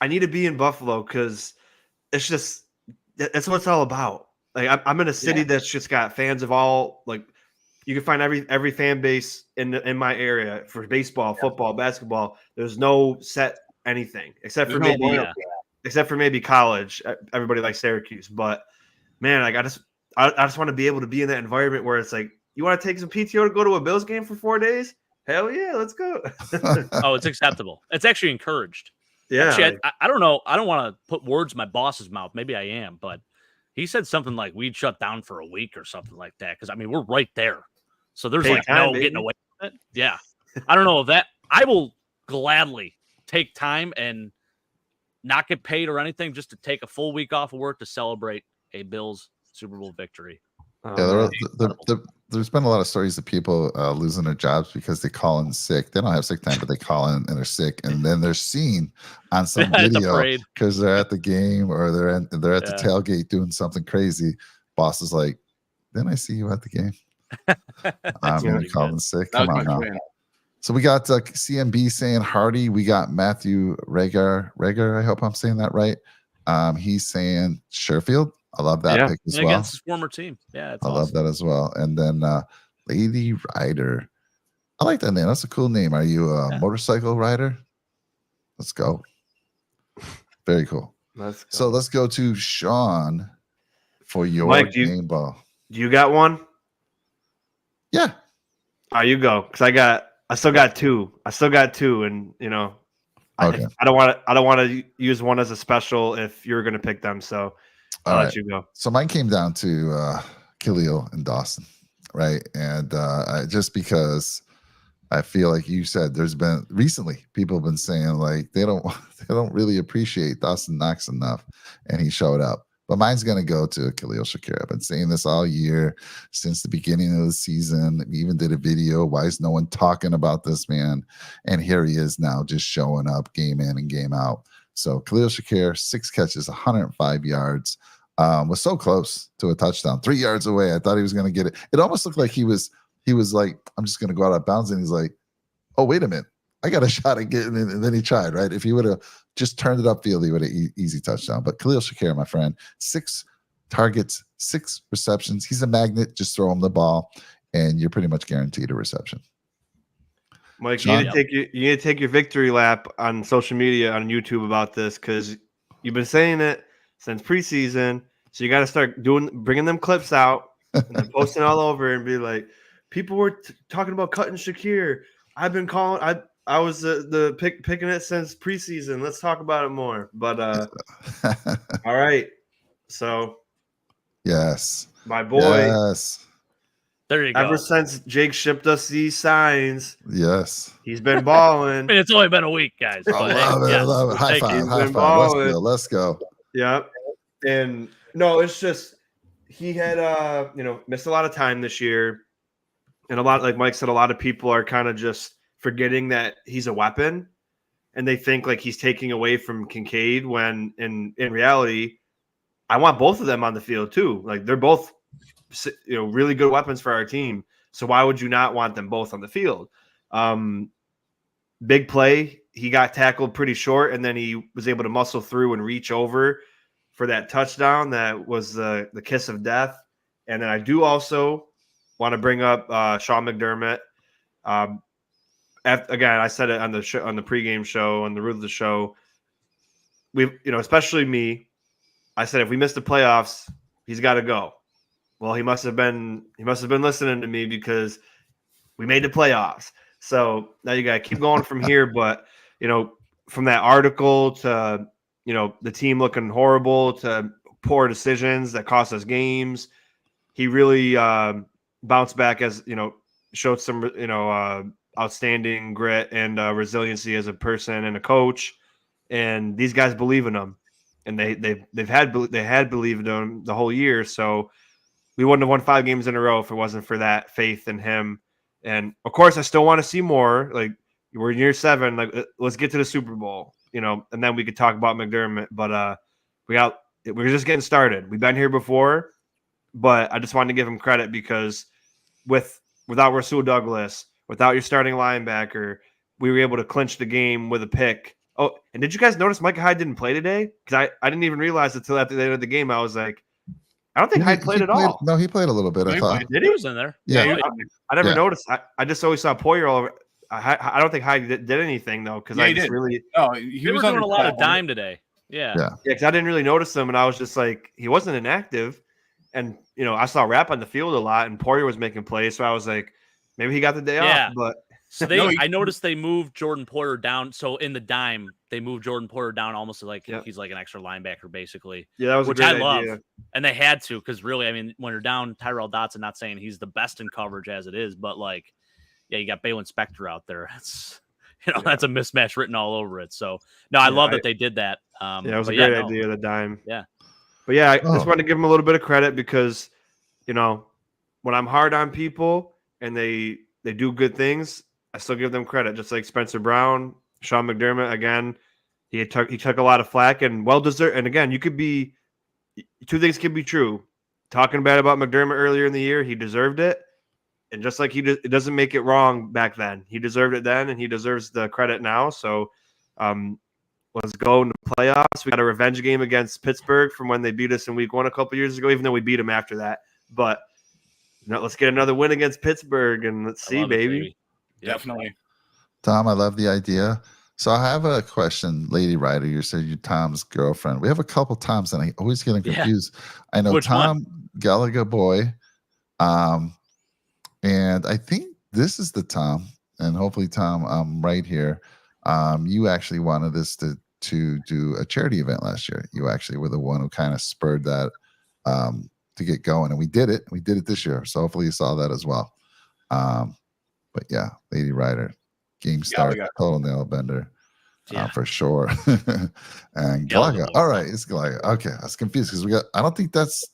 I need to be in Buffalo because it's just that's what it's all about. Like I'm in a city that's just got fans of all, like you can find every fan base in my area for baseball, football, basketball. There's no set anything except for maybe college. Everybody likes Syracuse, but man, like I just want to be able to be in that environment where it's like, you want to take some PTO to go to a Bills game for 4 days? Hell yeah, let's go. Oh, it's acceptable. It's actually encouraged. Yeah. Actually, I don't know. I don't want to put words in my boss's mouth. Maybe I am, but he said something like we'd shut down for a week or something like that. Because I mean, we're right there. So there's getting away from it. Yeah. I don't know if that I will gladly take time and not get paid or anything just to take a full week off of work to celebrate a Bills Super Bowl victory. There's been a lot of stories of people losing their jobs because they call in sick. They don't have sick time, but they call in and they're sick, and then they're seen on some video because they're at the game or they're at the tailgate doing something crazy. Boss is like, "Didn't I see you at the game?" I'm going to call in sick. Come on now. So we got CMB saying Hardy. We got Matthew Reger. I hope I'm saying that right. He's saying Sherfield. I love that pick as well. Against his former team. Yeah, I love that as well. And then Lady Rider. I like that name. That's a cool name. Are you a motorcycle rider? Let's go. Very cool. So let's go to Sean for your game ball. Do you got one? Yeah. You go. Because I still got two. And you know. Okay. I don't want to use one as a special if you're going to pick them. So I'll let you go. So mine came down to Khalil and Dawson, right? And just because I feel like you said there's been recently people have been saying like they don't really appreciate Dawson Knox enough, and he showed up. But mine's going to go to Khalil Shakir. I've been saying this all year since the beginning of the season. We even did a video. Why is no one talking about this man? And here he is now just showing up game in and game out. So Khalil Shakir, 6 catches, 105 yards, was so close to a touchdown. 3 yards away. I thought he was going to get it. It almost looked like he was like, I'm just going to go out of bounds. And he's like, oh, wait a minute. I got a shot at getting it. And then he tried, right? If he would have just turned it upfield, he would have easy touchdown. But Khalil Shakir, my friend, 6 targets, 6 receptions. He's a magnet. Just throw him the ball, and you're pretty much guaranteed a reception. Mike, you need to take your victory lap on social media, on YouTube about this, because you've been saying it since preseason. So you got to start bringing them clips out and then posting all over and be like, people were talking about cutting Shakir. I've been calling. I was picking it since preseason. Let's talk about it more. But all right. So yes, my boy. Yes. There you go. Ever since Jake shipped us these signs, yes, he's been balling. I mean, it's only been a week, guys. I love it. High five. Let's go. Yep. And no, it's just he had missed a lot of time this year. And a lot, like Mike said, a lot of people are kind of just forgetting that he's a weapon, and they think like he's taking away from Kincaid when in reality, I want both of them on the field too. Like they're both, really good weapons for our team. So why would you not want them both on the field? Big play. He got tackled pretty short, and then he was able to muscle through and reach over for that touchdown. That was the kiss of death. And then I do also want to bring up Sean McDermott. Again, I said it on the show, on the pregame show, on the root of the show. We've, especially me, I said if we miss the playoffs, he's got to go. Well, he must have been listening to me because we made the playoffs. So now you got to keep going from here. But from that article to the team looking horrible to poor decisions that cost us games, he really bounced back as showed some outstanding grit and resiliency as a person and a coach. And these guys believe in him, and they had believed in him the whole year. So we wouldn't have won 5 games in a row if it wasn't for that faith in him. And of course, I still want to see more. Like we're in year 7. Like let's get to the Super Bowl, and then we could talk about McDermott. But we're just getting started. We've been here before, but I just wanted to give him credit because without Rasul Douglas, without your starting linebacker, we were able to clinch the game with a pick. Oh, and did you guys notice Micah Hyde didn't play today? Because I didn't even realize it until after the end of the game. I was like, I don't think Hyde played at all. No, he played a little bit. I thought. Did he? Was in there. Yeah. I never noticed. I just always saw Poyer all over. I don't think Hyde did anything though, because I just really. Oh, he was doing a lot of dime today. Yeah, because I didn't really notice him, and I was just like, he wasn't inactive, and I saw Rapp on the field a lot, and Poyer was making plays, so I was like, maybe he got the day off. But so I noticed they moved Jordan Poyer down. So in the dime, they moved Jordan Poyer down almost like he's like an extra linebacker, basically. Yeah, that was which a great I idea. love, and they had to because really, I mean, when you're down Tyrell Dotson, not saying he's the best in coverage as it is, but like, you got Balin Spector out there. That's that's a mismatch written all over it. So no, I love that they did that. It was a great idea, the dime. Yeah, but I just wanted to give him a little bit of credit because when I'm hard on people and they do good things, I still give them credit. Just like Spencer Brown, Sean McDermott, again, he took a lot of flack and well deserved. And again, two things can be true. Talking bad about McDermott earlier in the year, he deserved it. And just like it doesn't make it wrong back then. He deserved it then, and he deserves the credit now. So let's go into playoffs. We got a revenge game against Pittsburgh from when they beat us in week 1 a couple years ago, even though we beat them after that. But let's get another win against Pittsburgh, and let's see, baby. Definitely. Tom, I love the idea. So I have a question, Lady Ryder. You said you're Tom's girlfriend. We have a couple Toms, and I always get confused. I know Which Tom one? Gallagher boy, and I think this is the Tom, and hopefully Tom, I'm right here. You actually wanted us to do a charity event last year. You actually were the one who kind of spurred that to get going, and we did it. We did it this year, so hopefully you saw that as well. But yeah, Lady Rider, Game Start, Total Nail Bender, for sure. And Galaga. All right, it's Galaga. Okay, I was confused because I don't think that's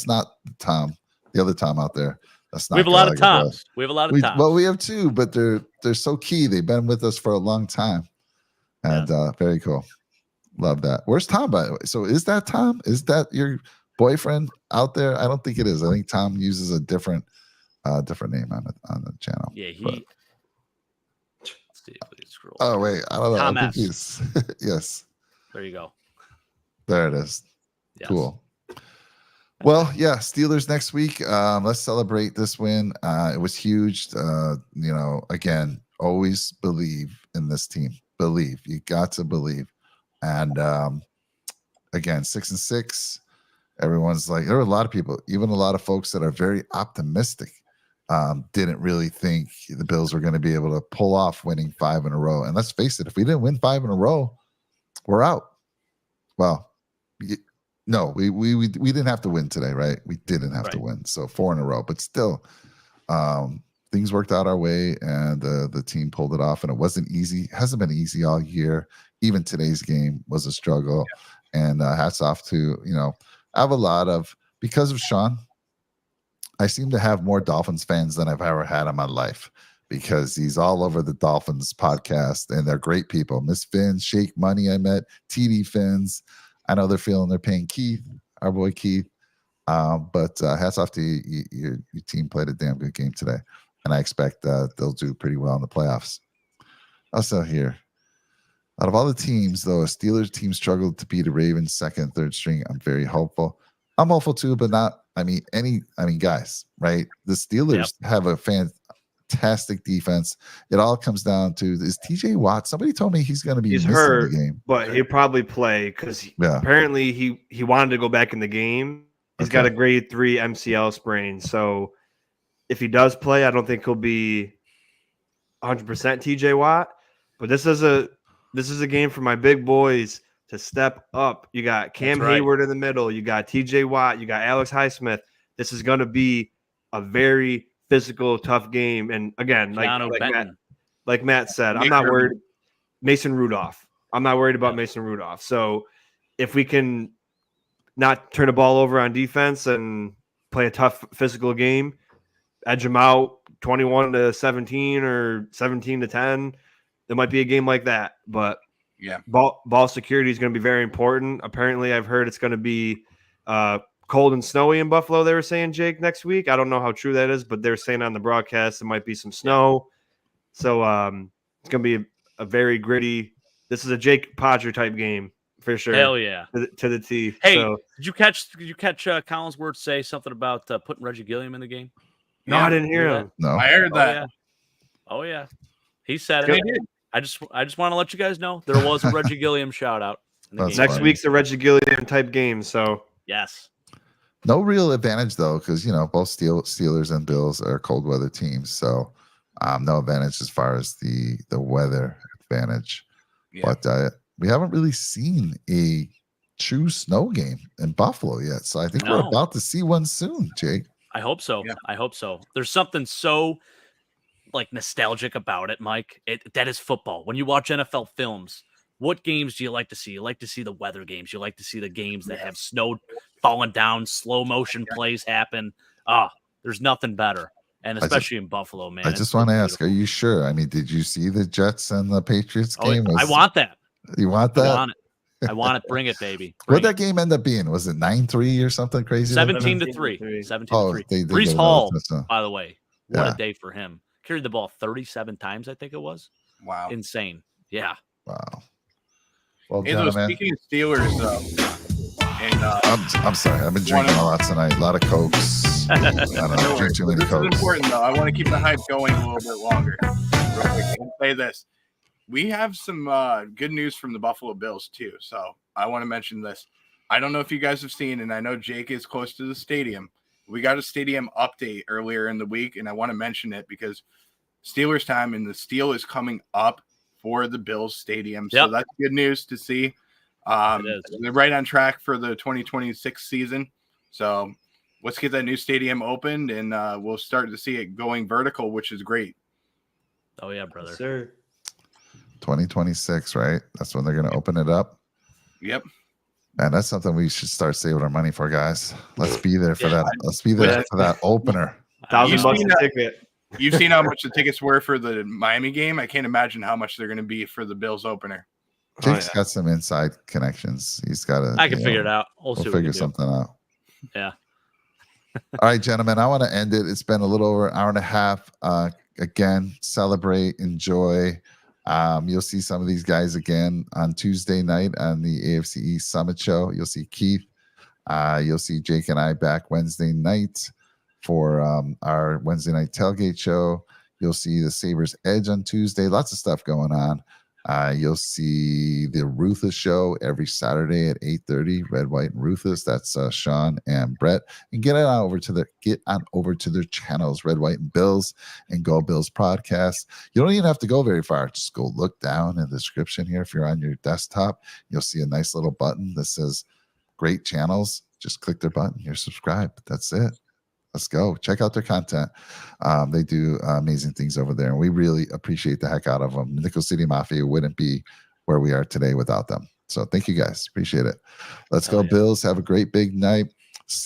not Tom, the other Tom out there. That's not. We have a lot of Toms. We have a lot of Toms. Well, we have two, but they're so key. They've been with us for a long time, and very cool. Love that. Where's Tom, by the way? So is that Tom? Is that your boyfriend out there? I don't think it is. I think Tom uses a different name on the channel. Yeah, let's see if we can scroll. Oh wait, I don't know. Tom I'm S. confused. Yes. There you go. There it is. Yes. Cool. Well, yeah, Steelers next week. Let's celebrate this win. It was huge. Again, always believe in this team. Believe. You got to believe. And again, 6-6. Everyone's like, there are a lot of people, even a lot of folks that are very optimistic, didn't really think the Bills were going to be able to pull off winning 5 in a row. And let's face it, if we didn't win 5 in a row, we're out. Well, no, we didn't have to win today, right? We didn't have to win. So 4 in a row, but still, things worked out our way, and the team pulled it off. And it wasn't easy. It hasn't been easy all year. Even today's game was a struggle. Yeah. And hats off to, I have a lot of, because of Sean, I seem to have more Dolphins fans than I've ever had in my life, because he's all over the Dolphins podcast, and they're great people. Miss Finns, Shake Money I met, TD Finns. I know they're feeling they're paying Keith, our boy Keith. But hats off to you. Your team played a damn good game today, and I expect they'll do pretty well in the playoffs. Also here, out of all the teams, though, a Steelers team struggled to beat a Ravens second and third string. I'm very hopeful. I'm hopeful too, but not. Guys, right? The Steelers have a fantastic defense. It all comes down to, is TJ Watt? Somebody told me he's going to be missing hurt, the game, but he'll probably play because apparently he wanted to go back in the game. He's got a grade 3 MCL sprain, so if he does play, I don't think he'll be 100% TJ Watt. But this is a game for my big boys to step up. You got Cam Hayward in the middle. You got TJ Watt. You got Alex Highsmith. This is going to be a very physical, tough game. And again, like Matt said, I'm not worried. Mason Rudolph. I'm not worried about Mason Rudolph. So if we can not turn the ball over on defense and play a tough physical game, edge them out 21-17 or 17-10, there might be a game like that. But ball security is going to be very important. Apparently, I've heard it's going to be cold and snowy in Buffalo, they were saying, Jake, next week. I don't know how true that is, but they're saying on the broadcast there might be some snow. So it's going to be a very gritty. This is a Jake Podger type game for sure. Hell yeah. To the T. Hey, did you catch Collinsworth say something about putting Reggie Gilliam in the game? No, I didn't hear him. No, I heard that. Oh yeah. He said it. I just want to let you guys know there was a Reggie Gilliam shout out. Next week's a Reggie Gilliam type game. So yes. No real advantage though, because both Steelers and Bills are cold weather teams, so no advantage as far as the weather advantage. Yeah. But we haven't really seen a true snow game in Buffalo yet, so I think we're about to see one soon, Jake. I hope so. Yeah. I hope so. There's something so nostalgic about it, Mike. That is football. When you watch NFL films, what games do you like to see? You like to see the weather games. You like to see the games that have snow falling down, slow motion plays happen. There's nothing better. And especially in Buffalo, man. I just want to ask, are you sure? I mean, did you see the Jets and the Patriots game? I want that. You want that? I want it. I want it. Bring it, baby. What'd that game end up being? Was it 9-3 or something crazy? 17-3. 17-3. Breece Hall, by the way, what a day for him. Carried the ball 37 times, I think it was. Wow. Insane. Yeah. Wow. Well, speaking of Steelers, I'm sorry. I've been drinking a lot tonight. A lot of Cokes. I don't know. Drink too many Cokes. This is important, though. I want to keep the hype going a little bit longer. I'll say this. We have some good news from the Buffalo Bills, too. So I want to mention this. I don't know if you guys have seen, and I know Jake is close to the stadium. We got a stadium update earlier in the week, and I want to mention it because Steelers time and the Steel is coming up for the Bills Stadium. Yep. So that's good news to see. They're right on track for the 2026 season. So let's get that new stadium opened, and we'll start to see it going vertical, which is great. Oh yeah, brother. Yes, sir. 2026, right? That's when they're going to open it up. Yep. And that's something we should start saving our money for, guys. Let's be there for that. Let's be there for that opener. $1,000 a ticket. You've seen how much the tickets were for the Miami game. I can't imagine how much they're going to be for the Bills opener. Jake's got some inside connections. He's got to. I can figure it out. We'll figure something out. Yeah. All right, gentlemen. I want to end it. It's been a little over an hour and a half. Again, celebrate, enjoy. You'll see some of these guys again on Tuesday night on the AFC East Summit Show. You'll see Keith. You'll see Jake and I back Wednesday night for our Wednesday night tailgate show. You'll see the Sabres Edge on Tuesday. Lots of stuff going on. You'll see the Ruthless show every Saturday at 8:30. Red, White, and Ruthless. That's Sean and Brett. And get on over to their channels, Red, White, and Bills and Go Bills podcast. You don't even have to go very far. Just go look down in the description here. If you're on your desktop, you'll see a nice little button that says Great Channels. Just click their button. You're subscribed. That's it. Let's go. Check out their content. They do amazing things over there, and we really appreciate the heck out of them. Nickel City Mafia wouldn't be where we are today without them. So thank you guys. Appreciate it. Let's go, Bills. Have a great big night.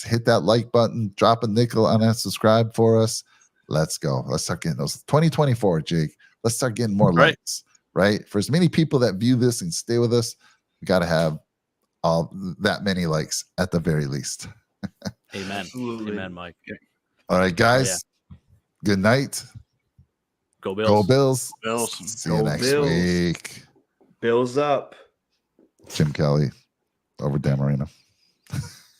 Hit that like button. Drop a nickel on that. Subscribe for us. Let's go. Let's start getting those. 2024, Jake. Let's start getting more likes, right? For as many people that view this and stay with us, we got to have all that many likes at the very least. Amen. Absolutely. Amen, Mike. All right, guys. Good night. Go Bills. Go Bills. Bills. See you next week. Bills up. Jim Kelly over Dan Marino.